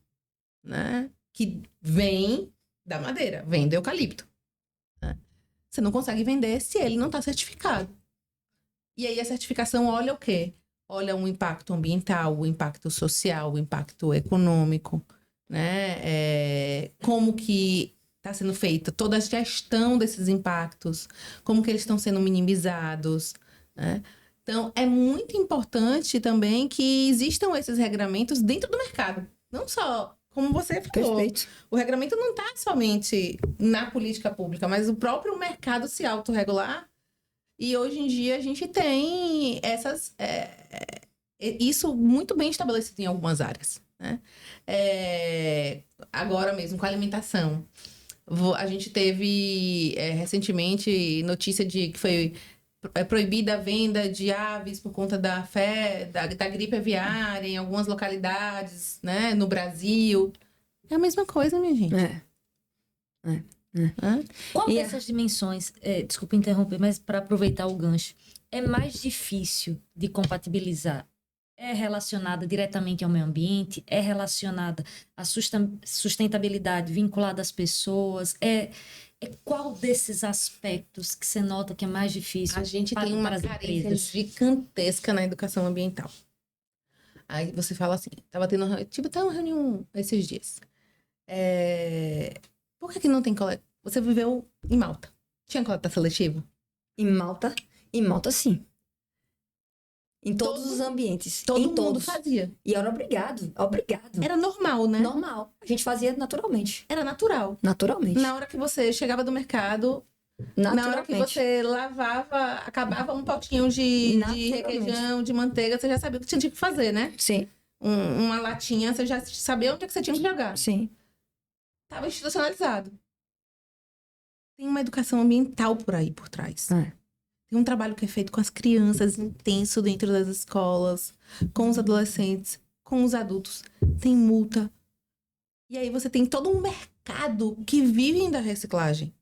[SPEAKER 3] né? Que vem da madeira, vem do eucalipto. Né? Você não consegue vender se ele não está certificado. E aí a certificação olha o quê? Olha o impacto ambiental, o impacto social, o impacto econômico, né? Como que está sendo feita toda a gestão desses impactos, como que eles estão sendo minimizados, né? Então, é muito importante também que existam esses regramentos dentro do mercado. Não só... Como você falou, perfeito. O regramento não está somente na política pública, mas o próprio mercado se autorregular. E hoje em dia a gente tem isso muito bem estabelecido em algumas áreas. Né? Agora mesmo, com a alimentação. A gente teve recentemente notícia de que foi proibida a venda de aves por conta da gripe aviária em algumas localidades, né, no Brasil. É a mesma coisa, minha gente.
[SPEAKER 2] Qual dessas dimensões, desculpa interromper, mas para aproveitar o gancho, é mais difícil de compatibilizar? É relacionada diretamente ao meio ambiente? É relacionada à sustentabilidade vinculada às pessoas? Qual desses aspectos que você nota que é mais difícil?
[SPEAKER 3] A gente tem uma carência gigantesca na educação ambiental. Aí você fala assim, tive até uma reunião esses dias. Por que não tem coleta? Você viveu em Malta. Tinha coleta seletiva?
[SPEAKER 1] Em Malta, sim. Em todos os ambientes.
[SPEAKER 3] Todo mundo fazia.
[SPEAKER 1] E era obrigado.
[SPEAKER 3] Era normal, né?
[SPEAKER 1] Normal. A gente fazia naturalmente.
[SPEAKER 3] Era natural.
[SPEAKER 1] Naturalmente.
[SPEAKER 3] Na hora que você chegava do mercado, na hora que você lavava, acabava um potinho de requeijão, de manteiga, você já sabia o que tinha que fazer, né?
[SPEAKER 1] Sim.
[SPEAKER 3] Uma latinha, você já sabia onde é que você tinha que jogar.
[SPEAKER 1] Sim.
[SPEAKER 3] Estava institucionalizado. Tem uma educação ambiental por aí, por trás. Tem um trabalho que é feito com as crianças, intenso dentro das escolas, com os adolescentes, com os adultos. Tem multa. E aí você tem todo um mercado que vive da reciclagem.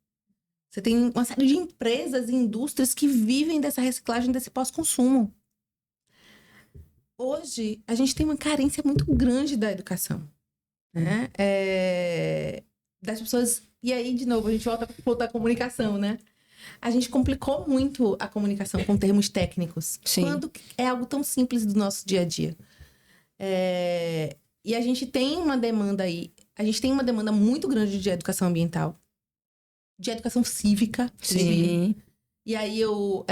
[SPEAKER 3] Você tem uma série de empresas e indústrias que vivem dessa reciclagem, desse pós-consumo. Hoje, a gente tem uma carência muito grande da educação, né? Das pessoas... E aí, de novo, a gente volta para o ponto da comunicação, né? A gente complicou muito a comunicação com termos técnicos.
[SPEAKER 1] Sim.
[SPEAKER 3] Quando é algo tão simples do nosso dia a dia. E a gente tem uma demanda aí. A gente tem uma demanda muito grande de educação ambiental. De educação cívica.
[SPEAKER 1] Sim.
[SPEAKER 3] E aí eu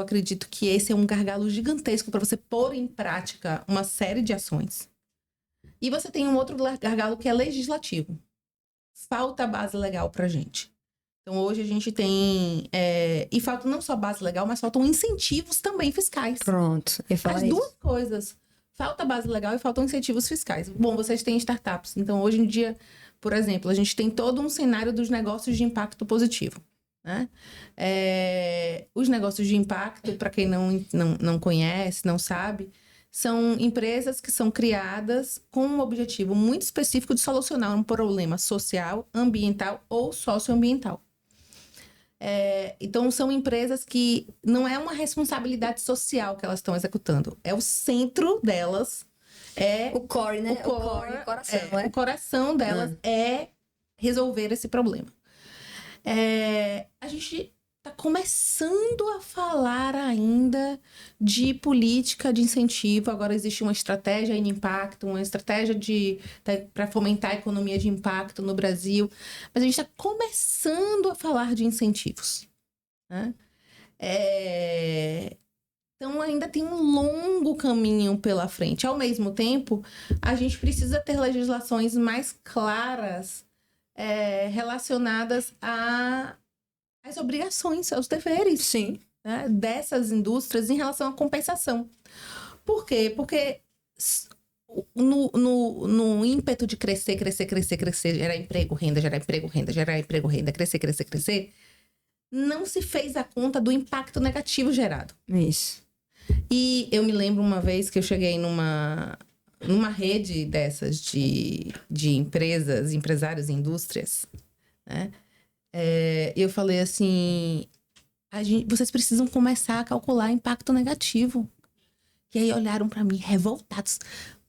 [SPEAKER 3] acredito que esse é um gargalo gigantesco para você pôr em prática uma série de ações. E você tem um outro gargalo que é legislativo. Falta base legal pra gente. Então hoje a gente tem... e falta não só base legal, mas faltam incentivos também fiscais.
[SPEAKER 1] Pronto. Eu ia falar
[SPEAKER 3] As
[SPEAKER 1] isso.
[SPEAKER 3] duas coisas. Falta base legal e faltam incentivos fiscais. Bom, vocês têm startups. Então hoje em dia, por exemplo, a gente tem todo um cenário dos negócios de impacto positivo. Né? Os negócios de impacto, para quem não conhece, não sabe, são empresas que são criadas com um objetivo muito específico de solucionar um problema social, ambiental ou socioambiental. Então, são empresas que não é uma responsabilidade social que elas estão executando. É o centro delas.
[SPEAKER 1] O core, né? O coração,
[SPEAKER 3] O coração delas é resolver esse problema. A gente está começando a falar ainda de política de incentivo. Agora existe uma estratégia em impacto, uma estratégia para fomentar a economia de impacto no Brasil. Mas a gente está começando a falar de incentivos. Né? Então ainda tem um longo caminho pela frente. Ao mesmo tempo, a gente precisa ter legislações mais claras relacionadas às obrigações, aos deveres.
[SPEAKER 1] Sim.
[SPEAKER 3] Né, dessas indústrias em relação à compensação. Por quê? Porque no ímpeto de crescer, gerar emprego, renda, crescer, não se fez a conta do impacto negativo gerado.
[SPEAKER 1] Isso.
[SPEAKER 3] E eu me lembro uma vez que eu cheguei numa rede dessas de empresas, empresários e indústrias, né? Eu falei assim, vocês precisam começar a calcular impacto negativo. E aí olharam para mim revoltados.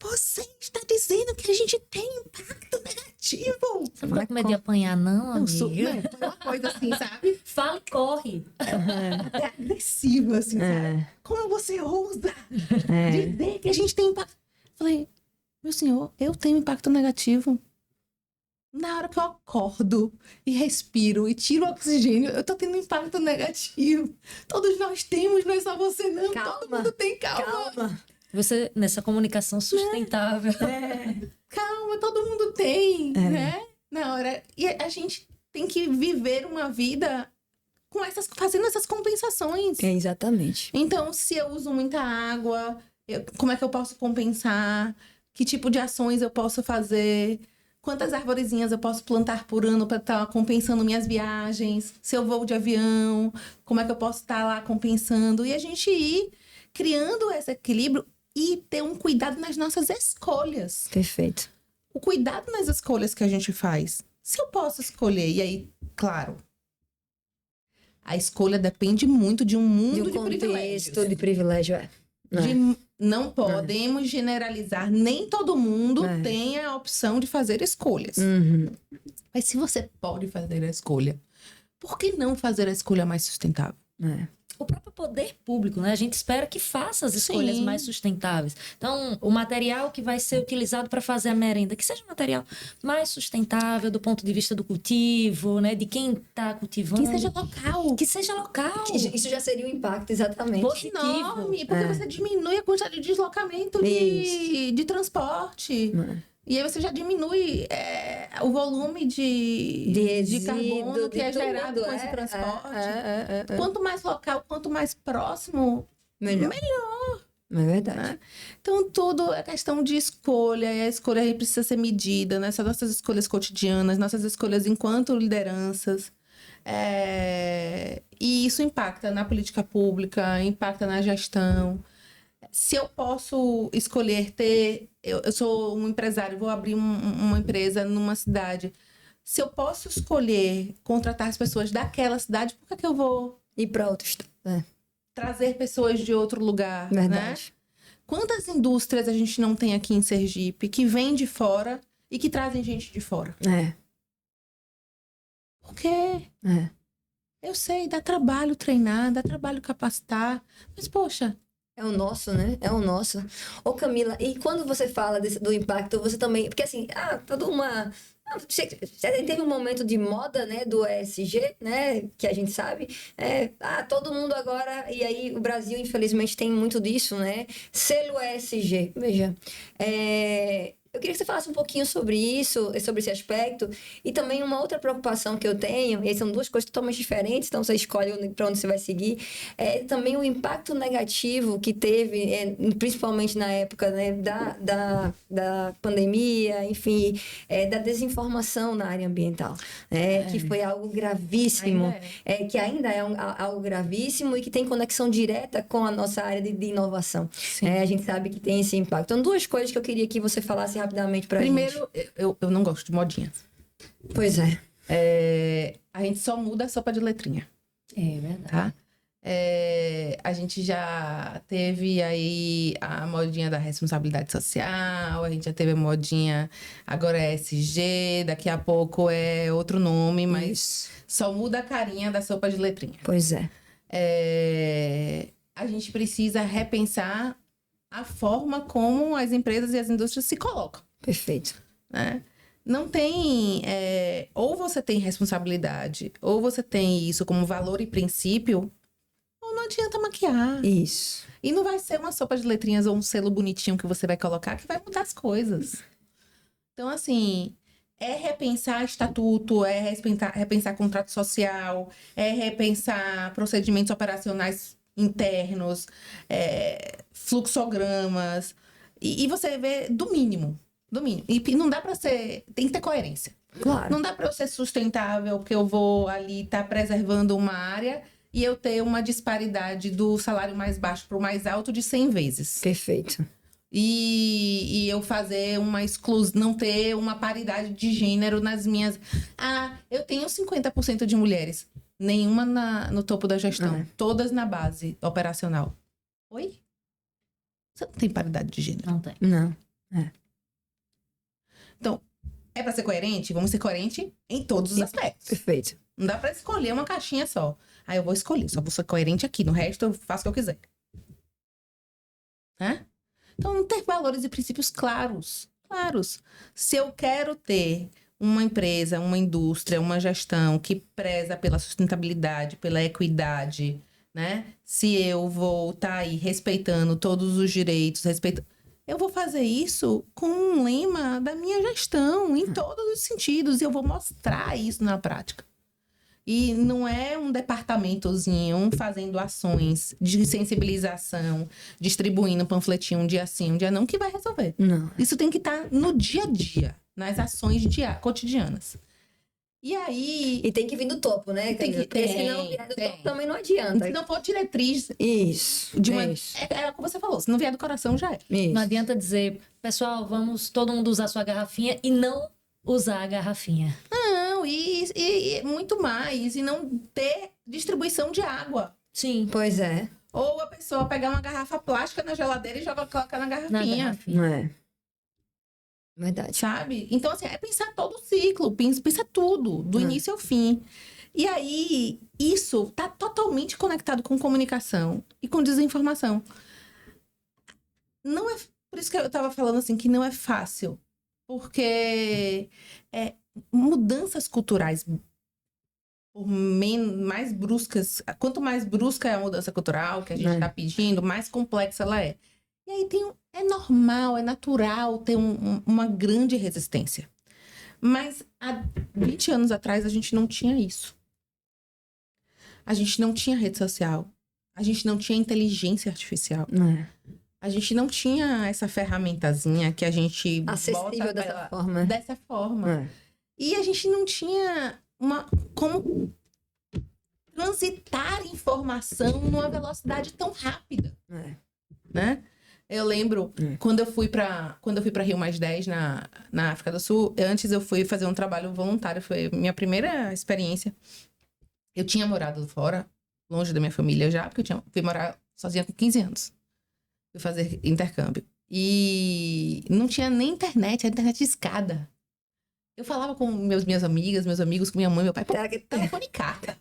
[SPEAKER 3] Você está dizendo que a gente tem impacto negativo?
[SPEAKER 2] Você não tá com medo de apanhar, não, amiga?
[SPEAKER 3] Não, foi uma coisa assim, sabe?
[SPEAKER 2] Fala e corre.
[SPEAKER 3] Até agressivo, assim, sabe? Como você ousa dizer que a gente tem impacto? Falei, meu senhor, eu tenho impacto negativo. Na hora que eu acordo e respiro e tiro o oxigênio, eu tô tendo impacto negativo. Todos nós temos, não é só você, não.
[SPEAKER 1] Calma,
[SPEAKER 3] todo mundo tem, calma.
[SPEAKER 2] Você, nessa comunicação sustentável.
[SPEAKER 3] Calma, todo mundo tem, né? Na hora... E a gente tem que viver uma vida fazendo essas compensações.
[SPEAKER 1] Exatamente.
[SPEAKER 3] Então, se eu uso muita água, como é que eu posso compensar? Que tipo de ações eu posso fazer? Quantas arvorezinhas eu posso plantar por ano para estar compensando minhas viagens? Se eu vou de avião, como é que eu posso estar lá compensando? E a gente ir criando esse equilíbrio e ter um cuidado nas nossas escolhas.
[SPEAKER 1] Perfeito.
[SPEAKER 3] O cuidado nas escolhas que a gente faz. Se eu posso escolher, e aí, claro, a escolha depende muito de um mundo de privilégios.
[SPEAKER 1] De privilégio,
[SPEAKER 3] Não podemos generalizar. Nem todo mundo tem a opção de fazer escolhas. Mas se você pode fazer a escolha, por que não fazer a escolha mais sustentável?
[SPEAKER 2] O próprio poder público, né? A gente espera que faça as escolhas
[SPEAKER 3] Sim.
[SPEAKER 2] mais sustentáveis. Então, o material que vai ser utilizado para fazer a merenda, que seja um material mais sustentável do ponto de vista do cultivo, né? De quem está cultivando.
[SPEAKER 3] Que seja local.
[SPEAKER 2] Que seja local.
[SPEAKER 1] Isso já seria um impacto, exatamente.
[SPEAKER 2] Positivo.
[SPEAKER 3] Enorme, porque você diminui a quantidade de deslocamento de transporte. E aí você já diminui o volume de carbono que é gerado com esse transporte. Quanto mais local, quanto mais próximo, melhor.
[SPEAKER 1] É verdade.
[SPEAKER 3] Né? Então, tudo é questão de escolha. E a escolha aí precisa ser medida, né? Essas nossas escolhas cotidianas, nossas escolhas enquanto lideranças. E isso impacta na política pública, impacta na gestão. Se eu posso escolher eu sou um empresário, vou abrir uma empresa numa cidade. Se eu posso escolher contratar as pessoas daquela cidade, por que eu vou
[SPEAKER 1] E para outros.
[SPEAKER 3] trazer pessoas de outro lugar, né?
[SPEAKER 1] Verdade.
[SPEAKER 3] Quantas indústrias a gente não tem aqui em Sergipe que vêm de fora e que trazem gente de fora?
[SPEAKER 1] É.
[SPEAKER 3] Por quê?
[SPEAKER 1] É.
[SPEAKER 3] Eu sei, dá trabalho treinar, dá trabalho capacitar. Mas, poxa,
[SPEAKER 1] É o nosso, né? É o nosso. Ô, Camila, e quando você fala do impacto, você também... Porque assim, toda uma... Teve um momento de moda, né, do ESG, né, que a gente sabe. Todo mundo agora... E aí, o Brasil, infelizmente, tem muito disso, né? Selo ESG. Veja, eu queria que você falasse um pouquinho sobre isso, sobre esse aspecto. E também uma outra preocupação que eu tenho, e aí são duas coisas totalmente diferentes, então você escolhe para onde você vai seguir, é também o impacto negativo que teve, principalmente na época, né, da pandemia, enfim, da desinformação na área ambiental, que foi algo gravíssimo, que ainda é algo gravíssimo e que tem conexão direta com a nossa área de inovação. A gente sabe que tem esse impacto. Então, duas coisas que eu queria que você falasse rapidamente pra gente.
[SPEAKER 3] primeiro, eu não gosto de modinha.
[SPEAKER 1] Pois
[SPEAKER 3] A gente só muda a sopa de letrinha,
[SPEAKER 2] É verdade.
[SPEAKER 3] tá? A gente já teve aí a modinha da responsabilidade social, a gente já teve a modinha, agora é SG, daqui a pouco é outro nome, mas só muda a carinha da sopa de letrinha.
[SPEAKER 1] Pois é.
[SPEAKER 3] A gente precisa repensar a forma como as empresas e as indústrias se colocam,
[SPEAKER 1] Perfeito.
[SPEAKER 3] né? Não tem... ou você tem responsabilidade, ou você tem isso como valor e princípio, ou não adianta maquiar.
[SPEAKER 1] Isso.
[SPEAKER 3] E não vai ser uma sopa de letrinhas ou um selo bonitinho que você vai colocar que vai mudar as coisas. Então, assim, é repensar estatuto, é repensar contrato social, é repensar procedimentos operacionais internos, fluxogramas. E você vê do mínimo. Do mínimo. E não dá pra ser... Tem que ter coerência.
[SPEAKER 1] Claro.
[SPEAKER 3] Não dá pra eu ser sustentável, porque eu vou ali estar preservando uma área e eu ter uma disparidade do salário mais baixo para o mais alto de 100 vezes.
[SPEAKER 1] Perfeito.
[SPEAKER 3] E eu fazer uma exclusão, não ter uma paridade de gênero nas minhas... eu tenho 50% de mulheres. Nenhuma no topo da gestão. Todas na base operacional. Oi? Você não tem paridade de gênero.
[SPEAKER 2] Não tem.
[SPEAKER 1] Não.
[SPEAKER 3] Então, é para ser coerente? Vamos ser coerente em todos os aspectos.
[SPEAKER 1] Perfeito.
[SPEAKER 3] Não dá para escolher uma caixinha só. Eu vou escolher, só vou ser coerente aqui. No resto, eu faço o que eu quiser. Né? Então, ter valores e princípios claros. Claros. Se eu quero ter uma empresa, uma indústria, uma gestão que preza pela sustentabilidade, pela equidade, né? Se eu vou estar aí respeitando todos os direitos, eu vou fazer isso com um lema da minha gestão, em todos os sentidos, e eu vou mostrar isso na prática. E não é um departamentozinho fazendo ações de sensibilização, distribuindo panfletinho um dia sim, um dia não, que vai resolver.
[SPEAKER 1] Não.
[SPEAKER 3] Isso tem que estar no dia a dia, nas ações cotidianas. E aí...
[SPEAKER 1] E tem que vir do topo, né? Porque senão vier do topo também não adianta.
[SPEAKER 3] Se não for diretriz...
[SPEAKER 1] Isso.
[SPEAKER 3] Isso. É como você falou, se não vier do coração, já é.
[SPEAKER 1] Isso.
[SPEAKER 2] Não adianta dizer, pessoal, vamos todo mundo usar sua garrafinha e não usar a garrafinha.
[SPEAKER 3] Não, e muito mais. E não ter distribuição de água.
[SPEAKER 2] Sim.
[SPEAKER 1] Pois é.
[SPEAKER 3] Ou a pessoa pegar uma garrafa plástica na geladeira e colocar na
[SPEAKER 2] Na
[SPEAKER 3] garrafinha.
[SPEAKER 2] garrafinha.
[SPEAKER 1] Não é. Verdade.
[SPEAKER 3] Sabe? Então, assim, é pensar todo o ciclo. Pensa tudo, do início ao fim. E aí, isso tá totalmente conectado com comunicação e com desinformação. Não é... Por isso que eu tava falando, assim, que não é fácil. Porque mudanças culturais mais bruscas, quanto mais brusca é a mudança cultural que a gente está pedindo, mais complexa ela é. E aí é normal, é natural ter uma grande resistência. Mas há 20 anos atrás a gente não tinha isso. A gente não tinha rede social. A gente não tinha inteligência artificial. A gente não tinha essa ferramentazinha que a gente
[SPEAKER 1] acessível
[SPEAKER 3] bota dessa forma. E a gente não tinha como transitar informação numa velocidade tão rápida. Né? Eu lembro quando eu fui para Rio Mais 10 na África do Sul, antes eu fui fazer um trabalho voluntário, foi minha primeira experiência. Eu tinha morado fora, longe da minha família já, porque fui morar sozinha com 15 anos. Fui fazer intercâmbio. E não tinha nem internet, a internet de escada. Eu falava com minhas amigas, meus amigos, com minha mãe, meu pai, telefone e carta.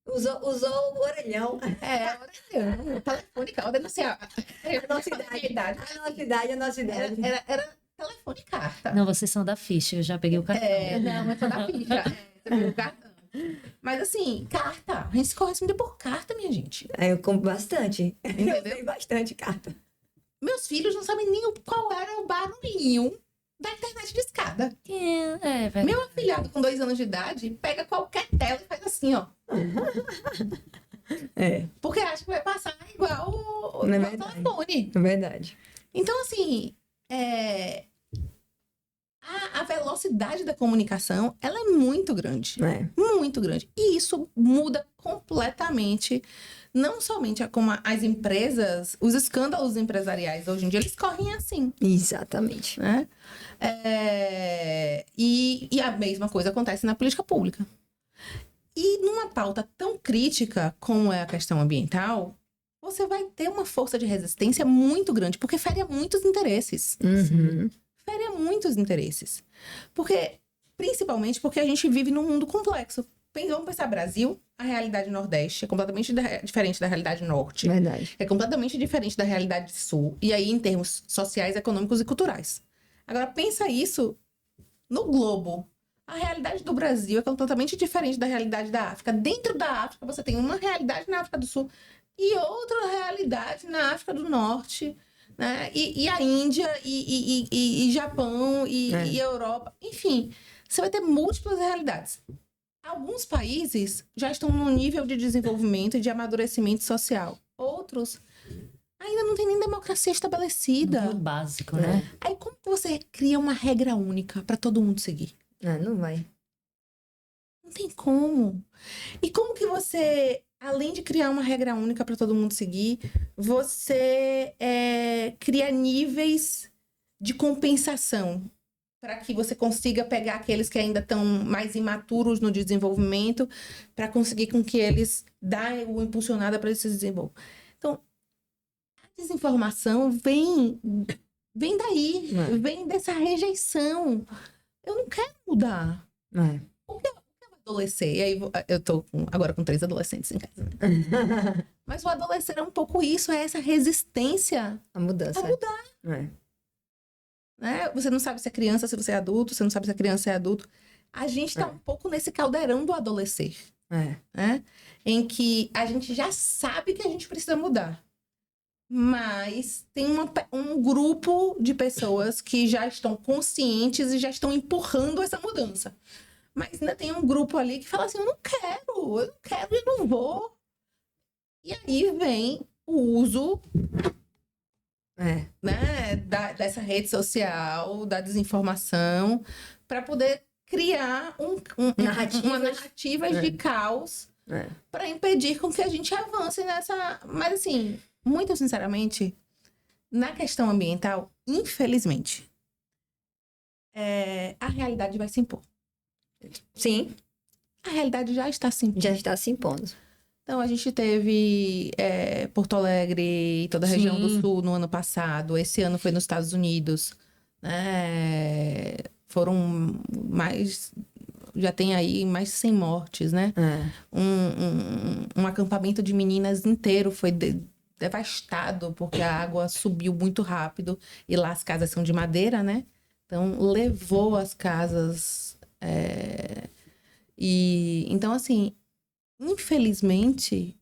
[SPEAKER 1] Usou o orelhão.
[SPEAKER 3] Orelhão, telefone e carta. Não sei,
[SPEAKER 1] A nossa idade.
[SPEAKER 3] Era telefone e carta.
[SPEAKER 2] Não, vocês são da ficha, eu já peguei o cartão.
[SPEAKER 3] Não, eu sou da ficha. Você pegou o cartão. Mas assim, carta. A gente se corresponde por carta, minha gente.
[SPEAKER 1] Eu compro bastante.
[SPEAKER 3] Entendeu?
[SPEAKER 1] Eu tenho bastante carta.
[SPEAKER 3] Meus filhos não sabem nem qual era o barulhinho da internet de escada.
[SPEAKER 2] Velho.
[SPEAKER 3] Meu afilhado com 2 anos de idade pega qualquer tela e faz assim, ó. Porque acha que vai passar igual o telefone.
[SPEAKER 1] É verdade.
[SPEAKER 3] Então, assim, a velocidade da comunicação, ela é muito grande. Muito grande. E isso muda completamente, não somente como as empresas, os escândalos empresariais hoje em dia, eles correm assim.
[SPEAKER 1] Exatamente.
[SPEAKER 3] Né? E a mesma coisa acontece na política pública. E numa pauta tão crítica como é a questão ambiental, você vai ter uma força de resistência muito grande, porque fere a muitos interesses. Fere a muitos interesses. Principalmente porque a gente vive num mundo complexo. Vamos pensar Brasil, a realidade Nordeste é completamente diferente da realidade Norte.
[SPEAKER 1] Verdade.
[SPEAKER 3] É completamente diferente da realidade Sul. E aí, em termos sociais, econômicos e culturais. Agora, pensa isso no globo. A realidade do Brasil é completamente diferente da realidade da África. Dentro da África, você tem uma realidade na África do Sul e outra realidade na África do Norte, né? E a Índia, e Japão, e Europa. Enfim, você vai ter múltiplas realidades. Alguns países já estão num nível de desenvolvimento e de amadurecimento social. Outros ainda não tem nem democracia estabelecida.
[SPEAKER 2] O básico, né?
[SPEAKER 3] Aí como que você cria uma regra única para todo mundo seguir?
[SPEAKER 1] Não vai.
[SPEAKER 3] Não tem como. E como que você, além de criar uma regra única para todo mundo seguir, você cria níveis de compensação para que você consiga pegar aqueles que ainda estão mais imaturos no desenvolvimento, para conseguir com que eles dêem o impulsionada para eles se desenvolvam. Então, a desinformação vem daí, vem dessa rejeição. Eu não quero mudar. O que eu adolescer? E aí, eu tô agora com 3 adolescentes em casa. Mas o adolescer é um pouco isso, é essa resistência
[SPEAKER 1] A mudança.
[SPEAKER 3] a mudar. Né? Você não sabe se é criança, se você é adulto, você não sabe se a criança é adulto. A gente tá um pouco nesse caldeirão do adolescer. Né? Em que a gente já sabe que a gente precisa mudar. Mas tem um grupo de pessoas que já estão conscientes e já estão empurrando essa mudança. Mas ainda tem um grupo ali que fala assim, eu não quero e não vou. E aí vem o uso né, dessa rede social, da desinformação, para poder criar uma narrativa de caos para impedir com que a gente avance nessa... Mas assim, muito sinceramente, na questão ambiental, infelizmente, a realidade vai se impor.
[SPEAKER 1] Sim.
[SPEAKER 3] A realidade já está se impondo.
[SPEAKER 1] Já está se impondo.
[SPEAKER 3] Então, a gente teve Porto Alegre e toda a região do Sul no ano passado. Esse ano foi nos Estados Unidos. Foram mais... Já tem aí mais de 100 mortes, né? Um acampamento de meninas inteiro foi devastado porque a água subiu muito rápido. E lá as casas são de madeira, né? Então, levou as casas... Então, assim... Infelizmente,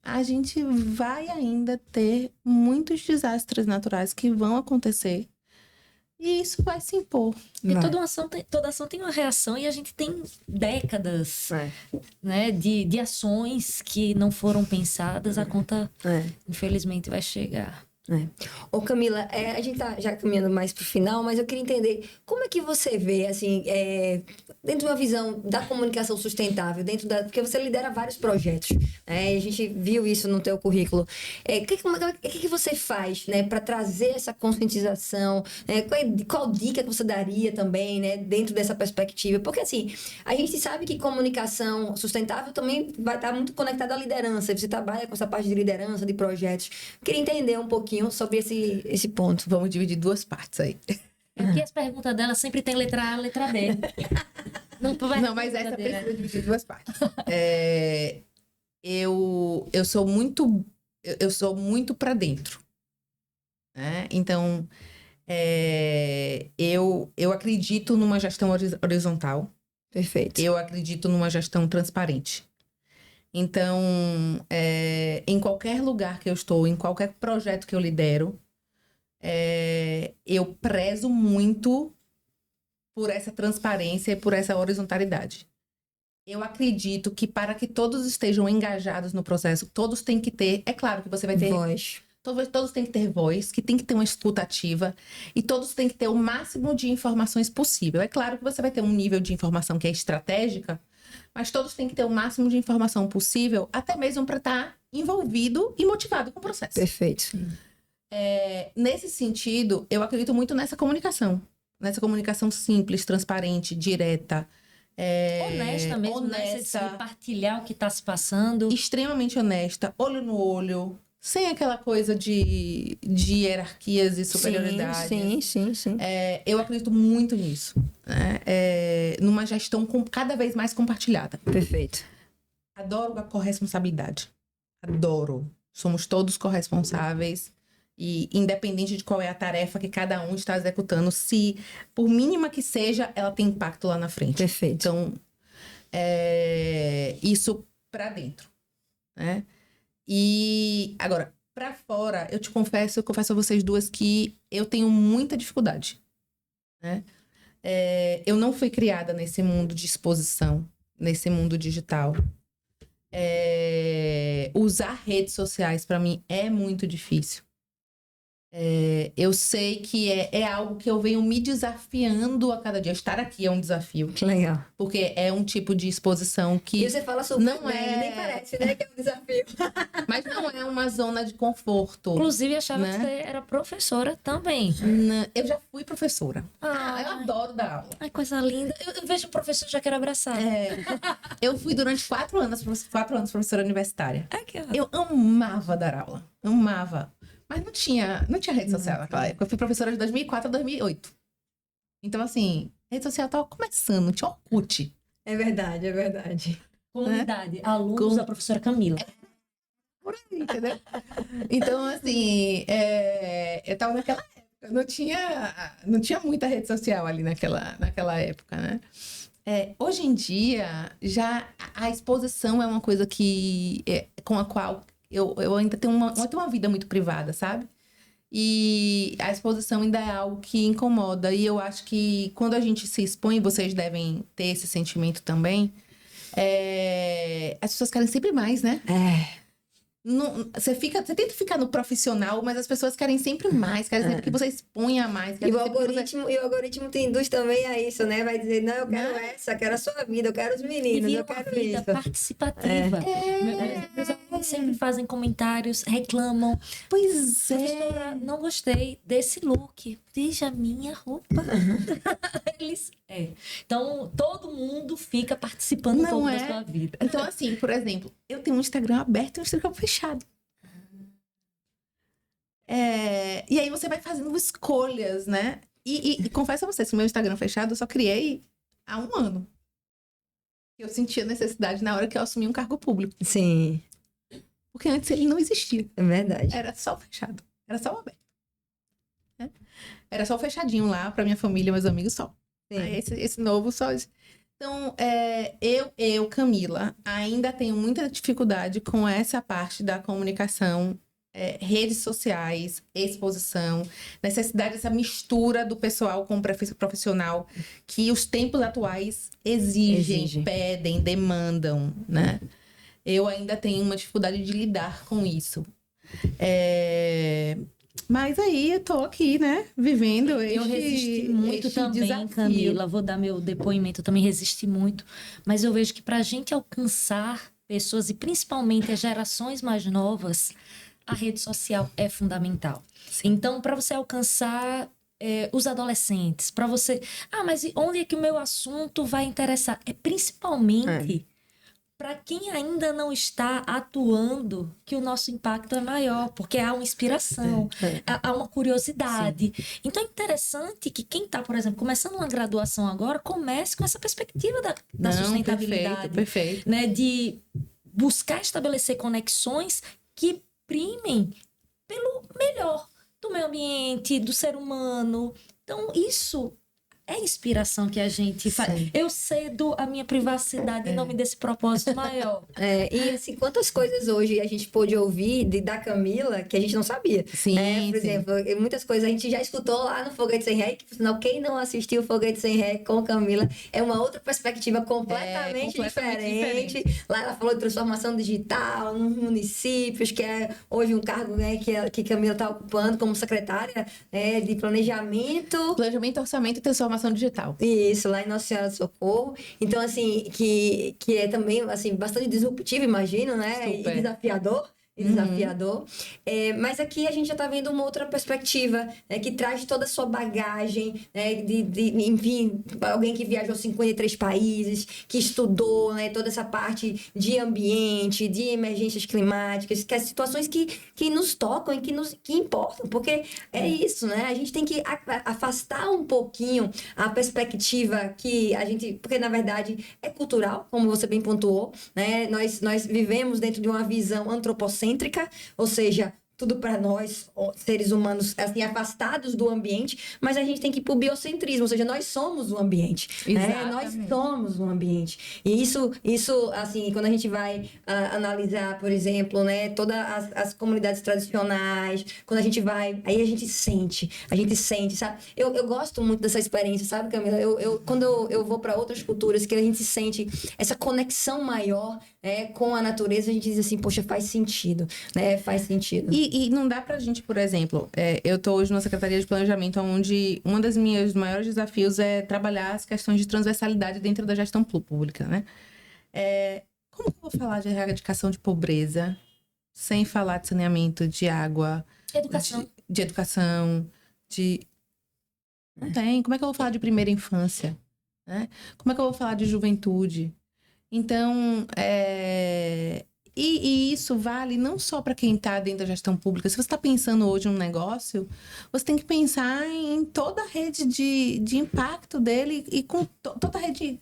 [SPEAKER 3] a gente vai ainda ter muitos desastres naturais que vão acontecer e isso vai se impor.
[SPEAKER 2] E toda ação tem uma reação e a gente tem décadas né, de ações que não foram pensadas, a conta infelizmente vai chegar.
[SPEAKER 1] Ô Camila, a gente tá já caminhando mais pro final, mas eu queria entender como é que você vê, assim, dentro de uma visão da comunicação sustentável, porque você lidera vários projetos, né? E a gente viu isso no teu currículo. O que você faz, né, para trazer essa conscientização? Qual dica que você daria também, né, dentro dessa perspectiva? Porque, assim, a gente sabe que comunicação sustentável também vai estar muito conectada à liderança. Você trabalha com essa parte de liderança, de projetos. Eu queria entender um pouquinho sobre esse ponto.
[SPEAKER 3] Vamos dividir duas partes aí.
[SPEAKER 2] Porque as perguntas dela sempre tem letra A, letra B.
[SPEAKER 3] Não, mas essa precisa dividir duas partes. Eu sou muito para dentro, né? Então, eu acredito numa gestão horizontal.
[SPEAKER 1] Perfeito.
[SPEAKER 3] Eu acredito numa gestão transparente. Então, em qualquer lugar que eu estou, em qualquer projeto que eu lidero, eu prezo muito por essa transparência e por essa horizontalidade. Eu acredito que para que todos estejam engajados no processo, todos têm que ter... É claro que você vai ter...
[SPEAKER 1] Voz.
[SPEAKER 3] Todos têm que ter voz, que tem que ter uma escuta ativa e todos têm que ter o máximo de informações possível. É claro que você vai ter um nível de informação que é estratégica, mas todos têm que ter o máximo de informação possível, até mesmo para estar envolvido e motivado com o processo.
[SPEAKER 1] Perfeito.
[SPEAKER 3] Nesse sentido, eu acredito muito nessa comunicação simples, transparente, direta.
[SPEAKER 2] Honesta mesmo,
[SPEAKER 3] honesta,
[SPEAKER 2] né? De partilhar o que está se passando.
[SPEAKER 3] Extremamente honesta, olho no olho, sem aquela coisa de hierarquias e superioridades.
[SPEAKER 1] Sim.
[SPEAKER 3] Eu acredito muito nisso, né? Numa gestão cada vez mais compartilhada.
[SPEAKER 1] Perfeito.
[SPEAKER 3] Adoro a corresponsabilidade. Adoro. Somos todos corresponsáveis e independente de qual é a tarefa que cada um está executando, se por mínima que seja, ela tem impacto lá na frente.
[SPEAKER 1] Perfeito.
[SPEAKER 3] Então, isso para dentro, né? E agora, para fora, eu confesso a vocês duas que eu tenho muita dificuldade, né? Eu não fui criada nesse mundo de exposição, nesse mundo digital. Usar redes sociais, para mim, é muito difícil. Eu sei que é algo que eu venho me desafiando a cada dia. Estar aqui é um desafio.
[SPEAKER 1] Que legal.
[SPEAKER 3] Porque é um tipo de exposição que...
[SPEAKER 1] E você fala sobre
[SPEAKER 3] não
[SPEAKER 1] nem parece, né, que é um desafio.
[SPEAKER 3] Mas não é uma zona de conforto.
[SPEAKER 2] Inclusive, achava
[SPEAKER 3] né?
[SPEAKER 2] que você era professora também.
[SPEAKER 3] Eu já fui professora. Eu adoro dar aula.
[SPEAKER 2] Ai, coisa linda. Eu vejo um professor, já quero abraçar.
[SPEAKER 3] Eu fui durante 4 anos professora universitária.
[SPEAKER 2] Que
[SPEAKER 3] Eu amava dar aula. Amava. Mas não tinha rede social naquela época. Eu fui professora de 2004 a 2008. Então, assim, rede social tava começando. Tinha Orkut.
[SPEAKER 1] É verdade.
[SPEAKER 2] Comunidade, alunos da professora Camila.
[SPEAKER 3] Por aí, entendeu? Então, assim, eu tava naquela época. Não tinha muita rede social ali naquela época, né? Hoje em dia, já a exposição é uma coisa com a qual eu ainda tenho uma vida muito privada, sabe? E a exposição ainda é algo que incomoda. E eu acho que quando a gente se expõe, vocês devem ter esse sentimento também, as pessoas querem sempre mais, né? Você tenta ficar no profissional, mas as pessoas querem sempre mais, querem sempre que você exponha mais.
[SPEAKER 1] E o algoritmo te induz também a isso, né? Vai dizer, não, eu quero a sua vida, eu quero os meninos, eu quero
[SPEAKER 2] vida
[SPEAKER 1] isso.
[SPEAKER 2] participativa. Meus alunos sempre fazem comentários, reclamam.
[SPEAKER 3] Pois
[SPEAKER 2] Professora, não gostei desse look. Veja a minha roupa. Então, todo mundo fica participando um pouco da sua vida.
[SPEAKER 3] Então, assim, por exemplo, eu tenho um Instagram aberto e um Instagram fechado. E aí você vai fazendo escolhas, né? E confesso a vocês que o meu Instagram fechado eu só criei há 1 ano. Eu sentia necessidade na hora que eu assumi um cargo público.
[SPEAKER 1] Sim.
[SPEAKER 3] Porque antes ele não existia.
[SPEAKER 1] É verdade.
[SPEAKER 3] Era só fechado. Era só o aberto. Era só o fechadinho lá pra minha família, meus amigos só. Aí esse novo só... Então, eu, Camila, ainda tenho muita dificuldade com essa parte da comunicação, redes sociais, exposição, necessidade dessa mistura do pessoal com o profissional que os tempos atuais exigem, pedem, demandam, né? Eu ainda tenho uma dificuldade de lidar com isso. Mas aí eu tô aqui, né? Vivendo
[SPEAKER 2] Eu resisti muito
[SPEAKER 3] este
[SPEAKER 2] também,
[SPEAKER 3] desafio.
[SPEAKER 2] Camila. Vou dar meu depoimento. Eu também resisti muito. Mas eu vejo que para a gente alcançar pessoas, e principalmente as gerações mais novas, a rede social é fundamental. Então, para você alcançar os adolescentes, para você... Ah, mas onde é que o meu assunto vai interessar? É principalmente... Para quem ainda não está atuando, que o nosso impacto é maior, porque há uma inspiração, há uma curiosidade. Sim. Então é interessante que quem está, por exemplo, começando uma graduação agora, comece com essa perspectiva da sustentabilidade.
[SPEAKER 3] Perfeito.
[SPEAKER 2] Né, de buscar estabelecer conexões que primem pelo melhor do meio ambiente, do ser humano. Então, isso é a inspiração que a gente faz. Eu cedo a minha privacidade em nome desse propósito maior.
[SPEAKER 1] E assim, quantas coisas hoje a gente pôde ouvir da Camila que a gente não sabia.
[SPEAKER 3] Sim,
[SPEAKER 1] Por exemplo, muitas coisas a gente já escutou lá no Foguete Sem Ré, que quem não assistiu o Foguete Sem Ré com Camila, é uma outra perspectiva completamente diferente. Lá ela falou de transformação digital nos municípios, que é hoje um cargo, né, que Camila está ocupando como secretária de planejamento,
[SPEAKER 3] orçamento e transformação digital.
[SPEAKER 1] Isso, lá em Nossa Senhora do Socorro. Então, assim, que é também, assim, bastante disruptivo, imagino, né?
[SPEAKER 3] Super.
[SPEAKER 1] E desafiador. Mas aqui a gente já está vendo uma outra perspectiva, né, que traz toda a sua bagagem, né, enfim, alguém que viajou 53 países, que estudou, né, toda essa parte de ambiente, de emergências climáticas, que as situações que nos tocam e que importam, porque é isso, né? A gente tem que afastar um pouquinho a perspectiva que a gente... Porque, na verdade, é cultural, como você bem pontuou, né? Nós vivemos dentro de uma visão antropocêntrica, ou seja, tudo para nós, seres humanos, assim, afastados do ambiente, mas a gente tem que ir para o biocentrismo, ou seja, nós somos o ambiente. Nós somos o ambiente. E isso, assim, quando a gente vai analisar, por exemplo, né, todas as comunidades tradicionais, quando a gente vai, aí a gente sente, sabe? Eu gosto muito dessa experiência, sabe, Camila? Quando eu vou para outras culturas, que a gente sente essa conexão maior, com a natureza, a gente diz assim, poxa, faz sentido, né? Faz sentido.
[SPEAKER 3] E não dá pra gente, por exemplo, eu tô hoje na Secretaria de Planejamento, onde um dos meus maiores desafios é trabalhar as questões de transversalidade dentro da gestão pública, né? Como que eu vou falar de erradicação de pobreza sem falar de saneamento, de água, de educação, Não tem. Como é que eu vou falar de primeira infância? Né? Como é que eu vou falar de juventude? Então, E isso vale não só para quem está dentro da gestão pública. Se você está pensando hoje num negócio, você tem que pensar em toda a rede de impacto dele e com toda a rede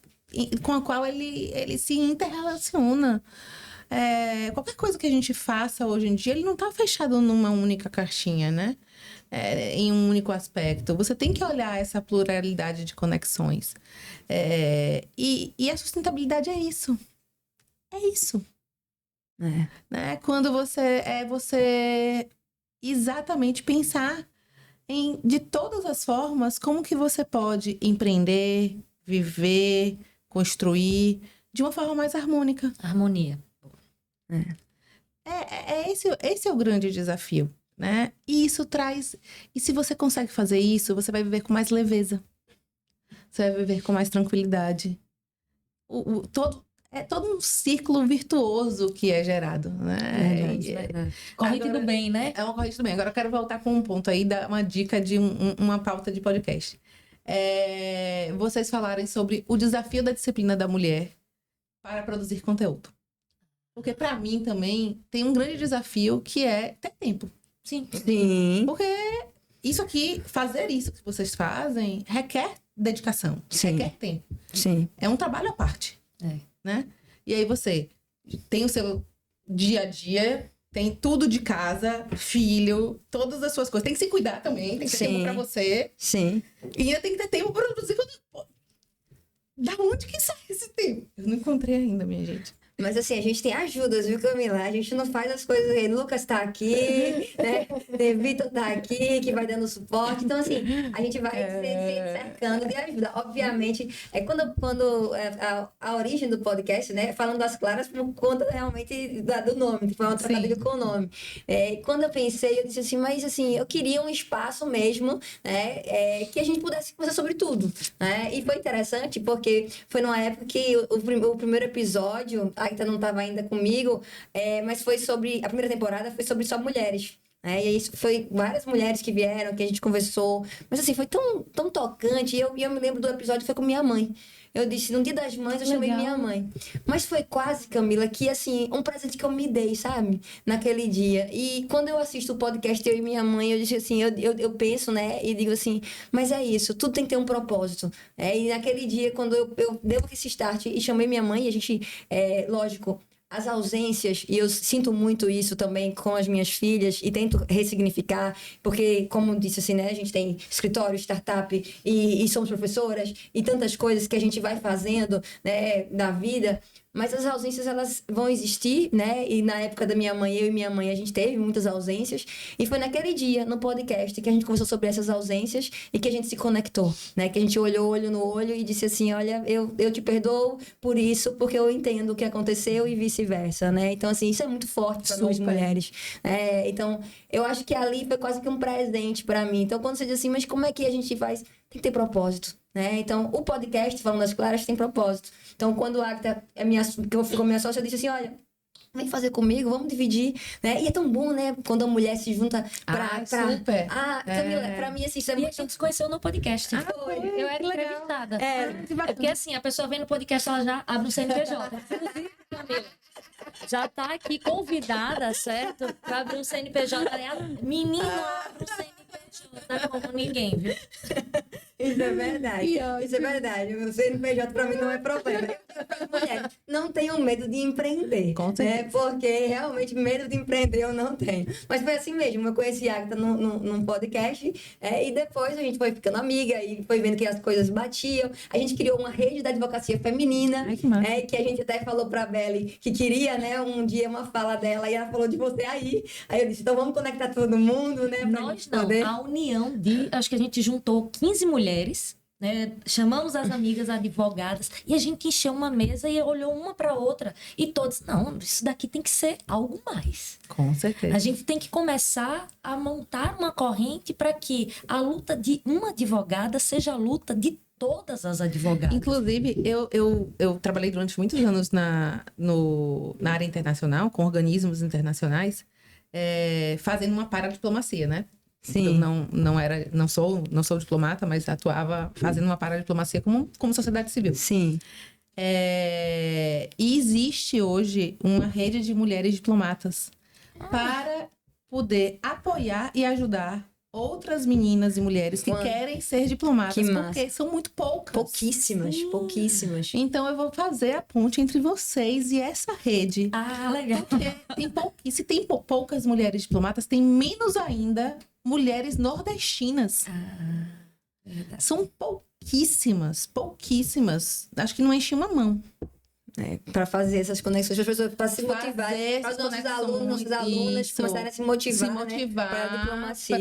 [SPEAKER 3] com a qual ele se interrelaciona. Qualquer coisa que a gente faça hoje em dia, ele não está fechado numa única caixinha, né? Em um único aspecto. Você tem que olhar essa pluralidade de conexões. E a sustentabilidade é isso. É isso. Né? Quando você exatamente pensar de todas as formas, como que você pode empreender, viver, construir de uma forma mais harmônica.
[SPEAKER 2] Harmonia.
[SPEAKER 3] Esse é o grande desafio, né? E isso traz... E se você consegue fazer isso, você vai viver com mais leveza. Você vai viver com mais tranquilidade. É todo um ciclo virtuoso que é gerado, né?
[SPEAKER 2] Verdade. Corrente do bem, né?
[SPEAKER 3] É uma corrente do bem. Agora eu quero voltar com um ponto aí, dar uma dica de uma pauta de podcast. Vocês falarem sobre o desafio da disciplina da mulher para produzir conteúdo. Porque para mim também tem um grande desafio que é ter tempo.
[SPEAKER 2] Sim.
[SPEAKER 3] Porque fazer isso que vocês fazem requer dedicação, requer tempo.
[SPEAKER 1] Sim.
[SPEAKER 3] É um trabalho à parte. Né? E aí você tem o seu dia a dia, tem tudo de casa, filho, todas as suas coisas. Tem que se cuidar também, tem que ter tempo pra você.
[SPEAKER 1] Sim.
[SPEAKER 3] E ainda tem que ter tempo pra produzir. Da onde que sai esse tempo? Eu não encontrei ainda, minha gente.
[SPEAKER 1] Mas assim, a gente tem ajudas, viu, Camila? A gente não faz as coisas aí. Lucas tá aqui, né? Vitor tá aqui, que vai dando suporte. Então, assim, a gente vai se cercando de ajuda. Obviamente, a origem do podcast, né? Falando das claras por conta realmente do nome, que foi uma trocadilho com o nome. Quando eu pensei, eu disse assim, mas assim, eu queria um espaço mesmo, né? Que a gente pudesse conversar sobre tudo, né? E foi interessante porque foi numa época que o primeiro episódio, a Aita não estava ainda comigo, mas foi sobre, a primeira temporada foi sobre só mulheres. E aí foi várias mulheres que vieram, que a gente conversou. Mas assim, foi tão, tão tocante. E eu me lembro do episódio que foi com minha mãe. Eu disse, no Dia das Mães, eu chamei minha mãe. Mas foi quase, Camila, que assim, um presente que eu me dei, sabe? Naquele dia. E quando eu assisto o podcast, eu e minha mãe, eu disse assim, eu penso, né? E digo assim, mas é isso, tudo tem que ter um propósito. E naquele dia, quando eu devo esse start e chamei minha mãe, e a gente, lógico, as ausências, e eu sinto muito isso também com as minhas filhas e tento ressignificar, porque, como disse assim, né, a gente tem escritório, startup e somos professoras e tantas coisas que a gente vai fazendo, né, na vida, mas as ausências, elas vão existir, né, e na época da minha mãe, eu e minha mãe, a gente teve muitas ausências, e foi naquele dia, no podcast, que a gente conversou sobre essas ausências e que a gente se conectou, né, que a gente olhou olho no olho e disse assim, olha, eu te perdoo por isso, porque eu entendo o que aconteceu e vice-versa, né, então assim, isso é muito forte para nós mulheres, então eu acho que ali foi quase que um presente para mim, então quando você diz assim, mas como é que a gente faz? Tem que ter propósito, né? Então, o podcast, Falando das Claras, tem propósito. Então, quando a Aita, que ficou minha sócia, eu disse assim, olha, vem fazer comigo, vamos dividir, né? E é tão bom, né? Quando a mulher se junta pra...
[SPEAKER 3] Super.
[SPEAKER 1] Camila, pra mim, assim, isso é
[SPEAKER 2] E a
[SPEAKER 1] muito...
[SPEAKER 2] gente se conheceu no podcast. Eu era entrevistada. Porque assim, a pessoa vem no podcast, ela já abre um CNPJ. Inclusive, Camila, já tá aqui convidada, certo? Pra abrir um CNPJ. Menino, abre um CNPJ. Não é como ninguém, viu?
[SPEAKER 1] Isso é verdade. Isso é verdade. O CNPJ pra mim não é problema. Mulher, não tenho medo de empreender. Porque realmente medo de empreender eu não tenho. Mas foi assim mesmo. Eu conheci a Aita num podcast e depois a gente foi ficando amiga e foi vendo que as coisas batiam. A gente criou uma rede da advocacia feminina.
[SPEAKER 3] Ai, que massa.
[SPEAKER 1] Que a gente até falou pra Beli que queria, né, um dia uma fala dela e ela falou de você aí. Aí eu disse, então vamos conectar todo mundo, né?
[SPEAKER 2] Nós não. A união de... Acho que a gente juntou 15 mulheres, né? Chamamos as amigas advogadas e a gente encheu uma mesa e olhou uma para outra e todos, não, isso daqui tem que ser algo mais.
[SPEAKER 3] Com certeza.
[SPEAKER 2] A gente tem que começar a montar uma corrente para que a luta de uma advogada seja a luta de todas as advogadas.
[SPEAKER 3] Inclusive, eu trabalhei durante muitos anos na área internacional, com organismos internacionais, fazendo uma paradiplomacia, né?
[SPEAKER 1] Sim.
[SPEAKER 3] Eu não sou diplomata, mas atuava fazendo uma paradiplomacia como sociedade civil.
[SPEAKER 1] Sim.
[SPEAKER 3] E existe hoje uma rede de mulheres diplomatas para poder apoiar e ajudar outras meninas e mulheres que querem ser diplomatas, porque são muito poucas.
[SPEAKER 1] Pouquíssimas.
[SPEAKER 3] Então, eu vou fazer a ponte entre vocês e essa rede.
[SPEAKER 2] Ah, legal.
[SPEAKER 3] Porque se tem poucas mulheres diplomatas, tem menos ainda mulheres nordestinas.
[SPEAKER 2] Verdade.
[SPEAKER 3] São pouquíssimas. Acho que não enche uma mão.
[SPEAKER 1] Para fazer essas conexões, para se motivar, para os nossos alunos, nossas alunas começarem a se motivar, né, para a diplomacia.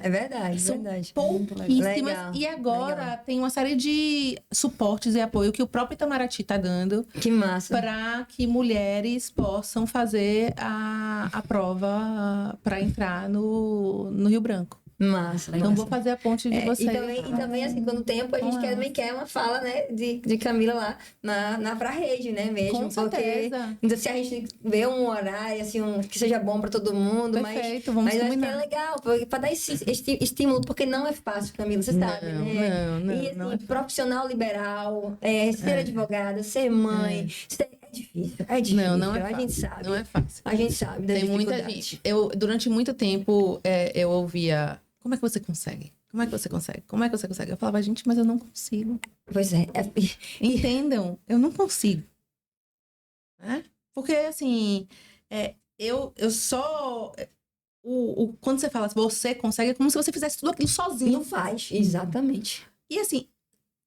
[SPEAKER 1] É verdade,
[SPEAKER 3] São
[SPEAKER 1] verdade.
[SPEAKER 3] pouquíssimas.
[SPEAKER 1] Legal,
[SPEAKER 3] E agora tem uma série de suportes e apoio que o próprio Itamaraty está dando.
[SPEAKER 1] Que massa.
[SPEAKER 3] Para que mulheres possam fazer a prova para entrar no Rio Branco.
[SPEAKER 1] Massa.
[SPEAKER 3] Então, vou fazer a ponte de vocês.
[SPEAKER 1] E também, assim, com o tempo, a gente também quer uma fala, né, de Camila lá pra rede, né, mesmo.
[SPEAKER 3] Com certeza.
[SPEAKER 1] Então, se a gente vê um horário, assim, que seja bom pra todo mundo,
[SPEAKER 3] Perfeito, vamos
[SPEAKER 1] mas acho que
[SPEAKER 3] combinar.
[SPEAKER 1] é legal, pra dar esse estímulo, porque não é fácil, Camila, você sabe, né?
[SPEAKER 3] Não,
[SPEAKER 1] e, assim,
[SPEAKER 3] não é
[SPEAKER 1] profissional liberal, ser advogada, ser mãe, é difícil. É difícil,
[SPEAKER 3] não é fácil.
[SPEAKER 1] A gente sabe.
[SPEAKER 3] Não é fácil.
[SPEAKER 1] A gente sabe das
[SPEAKER 3] Tem muita
[SPEAKER 1] dificuldades.
[SPEAKER 3] gente. Durante muito tempo, eu ouvia... Como é que você consegue? Como é que você consegue? Como é que você consegue? Eu falava, gente, mas eu não consigo.
[SPEAKER 1] Pois é.
[SPEAKER 3] Entendam? Eu não consigo. Porque, assim, eu só... quando você fala, você consegue, é como se você fizesse tudo aquilo sozinho.
[SPEAKER 1] Não faz, exatamente.
[SPEAKER 3] E, assim,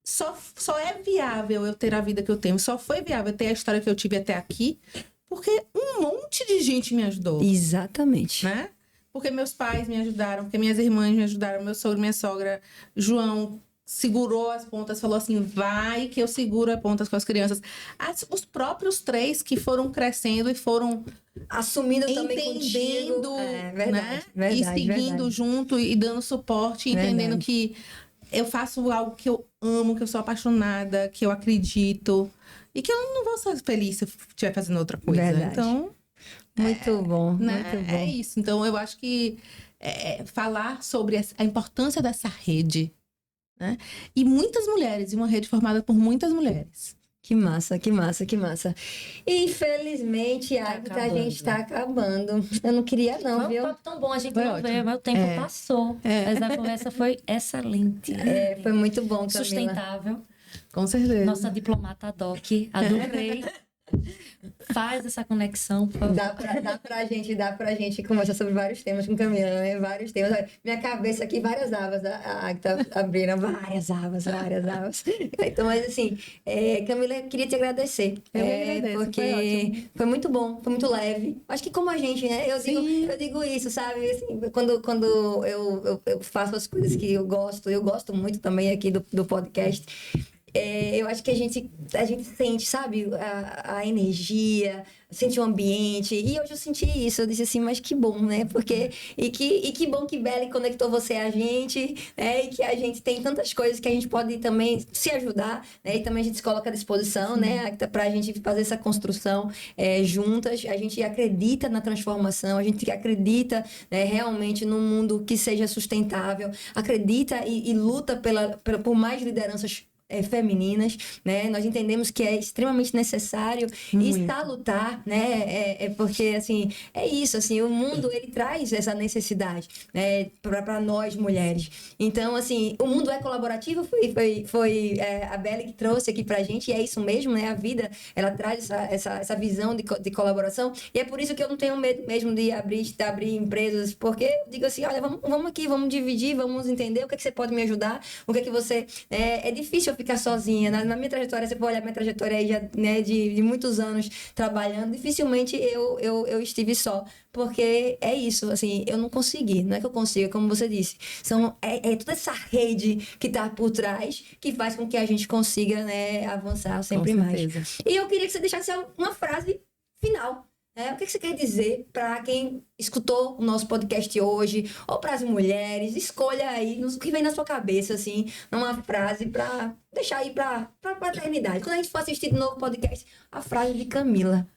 [SPEAKER 3] só é viável eu ter a vida que eu tenho, só foi viável ter a história que eu tive até aqui, porque um monte de gente me ajudou,
[SPEAKER 1] Exatamente.
[SPEAKER 3] né? Porque meus pais me ajudaram, porque minhas irmãs me ajudaram, meu sogro, minha sogra, João segurou as pontas, falou assim, vai que eu seguro as pontas com as crianças. Os próprios 3 que foram crescendo e foram
[SPEAKER 1] Assumindo também
[SPEAKER 3] entendendo,
[SPEAKER 1] contigo. É, verdade,
[SPEAKER 3] né?
[SPEAKER 1] verdade,
[SPEAKER 3] E seguindo
[SPEAKER 1] verdade.
[SPEAKER 3] junto e dando suporte, entendendo
[SPEAKER 1] Verdade.
[SPEAKER 3] que eu faço algo que eu amo, que eu sou apaixonada, que eu acredito. E que eu não vou ser feliz se eu estiver fazendo outra coisa.
[SPEAKER 1] Verdade.
[SPEAKER 3] Então,
[SPEAKER 1] Muito bom,
[SPEAKER 3] né,
[SPEAKER 1] muito bom.
[SPEAKER 3] é isso. Então, eu acho que falar sobre a importância dessa rede, né? E muitas mulheres, e uma rede formada por muitas mulheres.
[SPEAKER 1] Que massa, que massa, que massa. Infelizmente, a
[SPEAKER 2] acabando.
[SPEAKER 1] gente tá acabando. Eu não queria não,
[SPEAKER 2] Foi
[SPEAKER 1] viu?
[SPEAKER 2] um papo tão bom, a gente
[SPEAKER 3] Foi
[SPEAKER 2] não
[SPEAKER 3] ótimo.
[SPEAKER 2] vê, mas o tempo
[SPEAKER 3] É.
[SPEAKER 2] passou. Mas a conversa foi excelente.
[SPEAKER 1] Foi muito bom, Camila.
[SPEAKER 2] Sustentável.
[SPEAKER 3] Com certeza.
[SPEAKER 2] Nossa diplomata doc, adorei. Faz essa conexão, por favor.
[SPEAKER 1] Dá pra gente conversar sobre vários temas com Camila, né? Vários temas. Olha, minha cabeça aqui, várias abas abriram, várias abas. Então, mas assim, Camila, eu queria te agradecer.
[SPEAKER 3] Eu que agradeço,
[SPEAKER 1] porque
[SPEAKER 3] foi ótimo.
[SPEAKER 1] foi muito bom, foi muito leve. Acho que como a gente, né? Eu digo isso, sabe? Assim, quando eu faço as coisas que eu gosto muito também aqui do podcast. Eu acho que a gente sente, sabe, a energia, sente o ambiente. E hoje eu senti isso. Eu disse assim, mas que bom, né? Porque, e que bom que Beli conectou você a gente, né? E que a gente tem tantas coisas que a gente pode também se ajudar, né? E também a gente se coloca à disposição, né? Pra gente fazer essa construção juntas. A gente acredita na transformação, a gente acredita, né, realmente num mundo que seja sustentável, acredita e luta por mais lideranças femininas, né? Nós entendemos que é extremamente necessário e salutar, né? Porque, assim, é isso, assim, o mundo, ele traz essa necessidade, né? Para nós, mulheres. Então, assim, o mundo é colaborativo, foi a Beli que trouxe aqui pra gente, e é isso mesmo, né? A vida, ela traz essa visão de colaboração, e é por isso que eu não tenho medo mesmo de abrir empresas, porque eu digo assim, olha, vamos aqui, vamos dividir, vamos entender o que é que você pode me ajudar, o que é que você... É difícil eu ficar sozinha. Na minha trajetória, você pode olhar minha trajetória aí já, né, de muitos anos trabalhando, dificilmente eu estive só. Porque é isso, assim, eu não consegui, não é que eu consiga, como você disse. É toda essa rede que tá por trás que faz com que a gente consiga, né, avançar sempre mais. E eu queria que você deixasse uma frase final. O que você quer dizer para quem escutou o nosso podcast hoje, ou para as mulheres? Escolha aí o que vem na sua cabeça, assim, uma frase para deixar aí para a eternidade. Quando a gente for assistir de novo o podcast, a frase de Camila.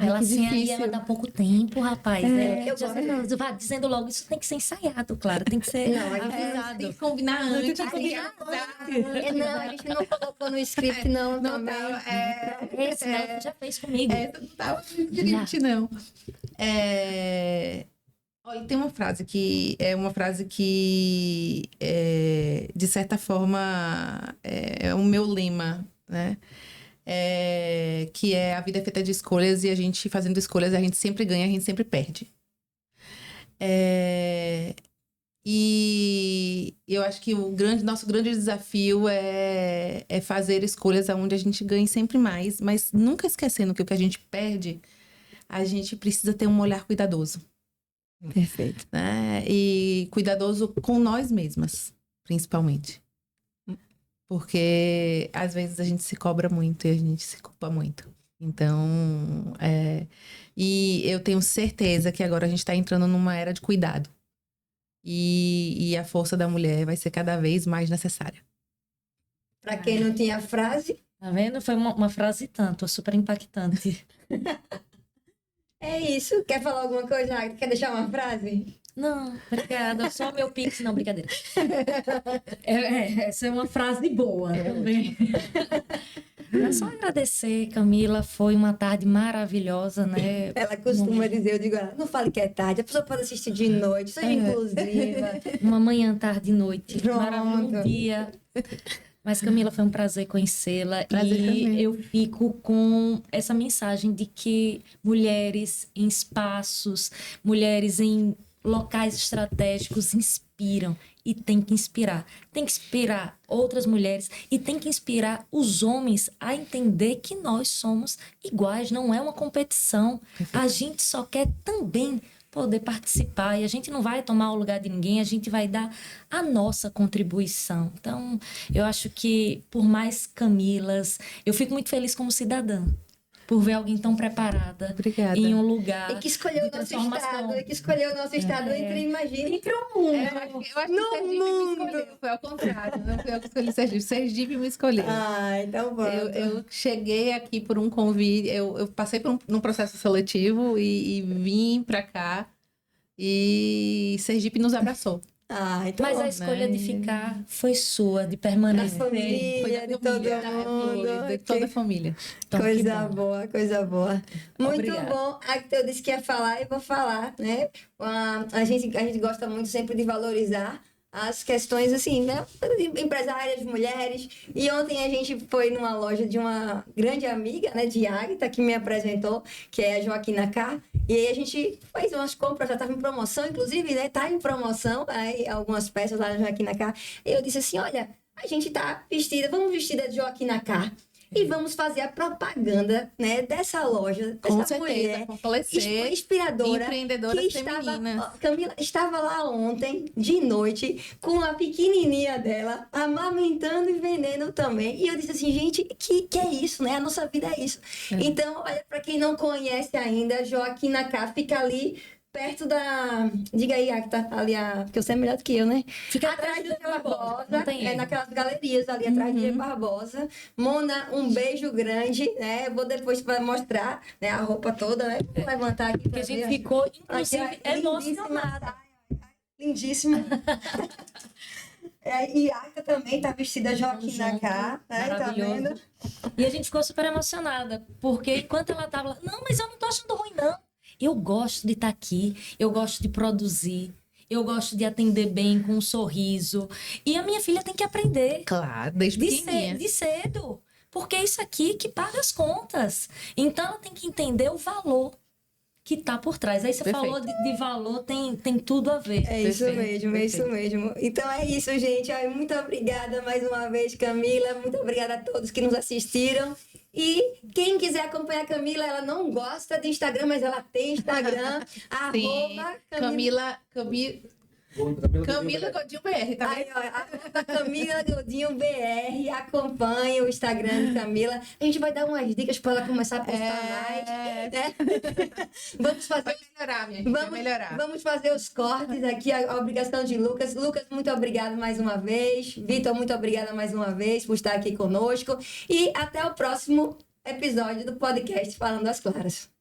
[SPEAKER 2] Ela assim, aí
[SPEAKER 3] difícil.
[SPEAKER 2] ela dá pouco tempo, rapaz.
[SPEAKER 1] Eu
[SPEAKER 2] Já vai dizendo logo, isso tem que ser ensaiado, claro. Tem que ser
[SPEAKER 1] Não, a gente
[SPEAKER 2] avisado.
[SPEAKER 3] Tem que combinar antes.
[SPEAKER 2] Tem que combinar
[SPEAKER 1] Não, a gente não colocou no script, não também.
[SPEAKER 2] Esse ela já fez comigo.
[SPEAKER 3] Não tava direito, não. Olha, tem uma frase que de certa forma, é o meu lema, né? Que a vida é feita de escolhas e a gente fazendo escolhas, a gente sempre ganha, a gente sempre perde. E eu acho que nosso grande desafio é fazer escolhas onde a gente ganhe sempre mais, mas nunca esquecendo que o que a gente perde, a gente precisa ter um olhar cuidadoso.
[SPEAKER 1] Perfeito.
[SPEAKER 3] Né? E cuidadoso com nós mesmas, principalmente. Porque às vezes a gente se cobra muito e a gente se culpa muito. Então, e eu tenho certeza que agora a gente está entrando numa era de cuidado. E a força da mulher vai ser cada vez mais necessária.
[SPEAKER 1] Para quem não tinha frase,
[SPEAKER 2] Tá vendo? Foi uma frase tanto, super impactante.
[SPEAKER 1] é isso. Quer falar alguma coisa, Agatha? Quer deixar uma frase?
[SPEAKER 2] Não, obrigada. Só meu pix, não, brincadeira. Essa é uma frase boa também. É só agradecer, Camila. Foi uma tarde maravilhosa, né?
[SPEAKER 1] Ela costuma dizer, eu digo, não fale que é tarde, a pessoa pode assistir de noite, seja inclusiva.
[SPEAKER 2] Uma manhã, tarde e noite.
[SPEAKER 1] Pronto.
[SPEAKER 2] Maravilhoso dia. Mas, Camila, foi um prazer conhecê-la.
[SPEAKER 3] Prazer
[SPEAKER 2] e
[SPEAKER 3] também.
[SPEAKER 2] eu fico com essa mensagem de que mulheres em espaços, mulheres em locais estratégicos inspiram. e tem que inspirar. Tem que inspirar outras mulheres e tem que inspirar os homens a entender que nós somos iguais, não é uma competição. A gente só quer também poder participar e a gente não vai tomar o lugar de ninguém, a gente vai dar a nossa contribuição. Então, eu acho que por mais Camilas, eu fico muito feliz como cidadã por ver alguém tão preparada
[SPEAKER 3] Obrigada.
[SPEAKER 2] em um lugar
[SPEAKER 1] E que escolheu o
[SPEAKER 2] de
[SPEAKER 1] nosso
[SPEAKER 2] transformação.
[SPEAKER 1] estado, e que escolheu o nosso estado entre, imagina, entre o mundo.
[SPEAKER 3] Eu acho que
[SPEAKER 1] No
[SPEAKER 3] Sergipe
[SPEAKER 1] mundo.
[SPEAKER 3] me escolheu, foi ao contrário. Não foi eu que escolhi Sergipe, Sergipe me escolheu.
[SPEAKER 1] Ah, então vamos.
[SPEAKER 3] Eu cheguei aqui por um convite, eu passei por num processo seletivo e vim pra cá e Sergipe nos abraçou.
[SPEAKER 1] Ah, então
[SPEAKER 2] Mas a
[SPEAKER 1] vamos.
[SPEAKER 2] escolha de ficar foi sua, de
[SPEAKER 1] Da
[SPEAKER 2] permanecer.
[SPEAKER 1] família,
[SPEAKER 3] Foi da
[SPEAKER 1] de todo
[SPEAKER 3] família,
[SPEAKER 1] mundo.
[SPEAKER 3] de toda a família.
[SPEAKER 2] Então, que
[SPEAKER 1] Coisa
[SPEAKER 2] bom.
[SPEAKER 1] boa, coisa boa. Muito
[SPEAKER 3] Obrigada.
[SPEAKER 1] bom. A que eu disse que ia falar e vou falar, né? A gente gosta muito sempre de valorizar as questões, assim, né? Empresárias, mulheres. E ontem a gente foi numa loja de uma grande amiga, né? De Águita, que me apresentou, que é a Joaquina K. E aí a gente fez umas compras, já estava em promoção, inclusive, né? Tá em promoção, aí, algumas peças lá na Joaquina K. E eu disse assim, olha, a gente tá vestida, vamos vestida de Joaquina K. E vamos fazer a propaganda, né, dessa loja,
[SPEAKER 3] Com
[SPEAKER 1] dessa
[SPEAKER 3] certeza,
[SPEAKER 1] mulher
[SPEAKER 3] fortalecer
[SPEAKER 1] inspiradora
[SPEAKER 3] empreendedoras
[SPEAKER 1] que estava,
[SPEAKER 3] femininas.
[SPEAKER 1] ó, Camila estava lá ontem, de noite, com a pequenininha dela, amamentando e vendendo também. E eu disse assim, gente, que é isso, né? A nossa vida é isso. Então, olha, para quem não conhece ainda, Joaquina K fica ali perto da... Diga aí, Acta, ali, porque você é melhor do que eu, né?
[SPEAKER 2] Fica
[SPEAKER 1] Atrás do G. Barbosa,
[SPEAKER 2] não tem erro.
[SPEAKER 1] naquelas galerias ali atrás do G. Barbosa. Mona, um beijo grande, né? Eu vou depois mostrar, né, a roupa toda, né? Vou levantar aqui
[SPEAKER 2] Porque
[SPEAKER 1] pra
[SPEAKER 2] a gente
[SPEAKER 1] ver.
[SPEAKER 2] ficou,
[SPEAKER 1] Aqui,
[SPEAKER 2] inclusive,
[SPEAKER 1] ó,
[SPEAKER 2] emocionada.
[SPEAKER 1] Lindíssima. E a Arca também tá vestida Joaquina
[SPEAKER 2] junto,
[SPEAKER 1] K, né? Tá
[SPEAKER 2] maravilhoso.
[SPEAKER 1] vendo?
[SPEAKER 2] E a gente ficou super emocionada, porque enquanto ela tava lá, não, mas eu não tô achando ruim, não. Eu gosto de estar aqui, eu gosto de produzir, eu gosto de atender bem com um sorriso. E a minha filha tem que aprender
[SPEAKER 3] Claro, desde pequenininha.
[SPEAKER 2] de cedo, porque é isso aqui que paga as contas. Então ela tem que entender o valor que tá por trás. Aí você
[SPEAKER 3] Perfeito.
[SPEAKER 2] falou de valor, tem tudo a ver.
[SPEAKER 1] É isso
[SPEAKER 3] Perfeito,
[SPEAKER 1] mesmo, é isso
[SPEAKER 3] perfeito.
[SPEAKER 1] mesmo. Então é isso, gente. Ai, muito obrigada mais uma vez, Camila. Muito obrigada a todos que nos assistiram. E quem quiser acompanhar a Camila, ela não gosta de Instagram, mas ela tem Instagram.
[SPEAKER 3] Sim,
[SPEAKER 1] arroba
[SPEAKER 3] Camila Godinho BR, tá
[SPEAKER 1] Aí,
[SPEAKER 3] vendo?
[SPEAKER 1] ó, a Camila Godinho BR, acompanhe o Instagram de Camila. A gente vai dar umas dicas para ela começar a postar mais, né? Vamos fazer,
[SPEAKER 3] Vai melhorar, minha gente, vai
[SPEAKER 1] vamos,
[SPEAKER 3] melhorar.
[SPEAKER 1] vamos fazer os cortes aqui, a obrigação de Lucas. Lucas, muito obrigado mais uma vez. Vitor, muito obrigada mais uma vez por estar aqui conosco. E até o próximo episódio do podcast Falando às Claras.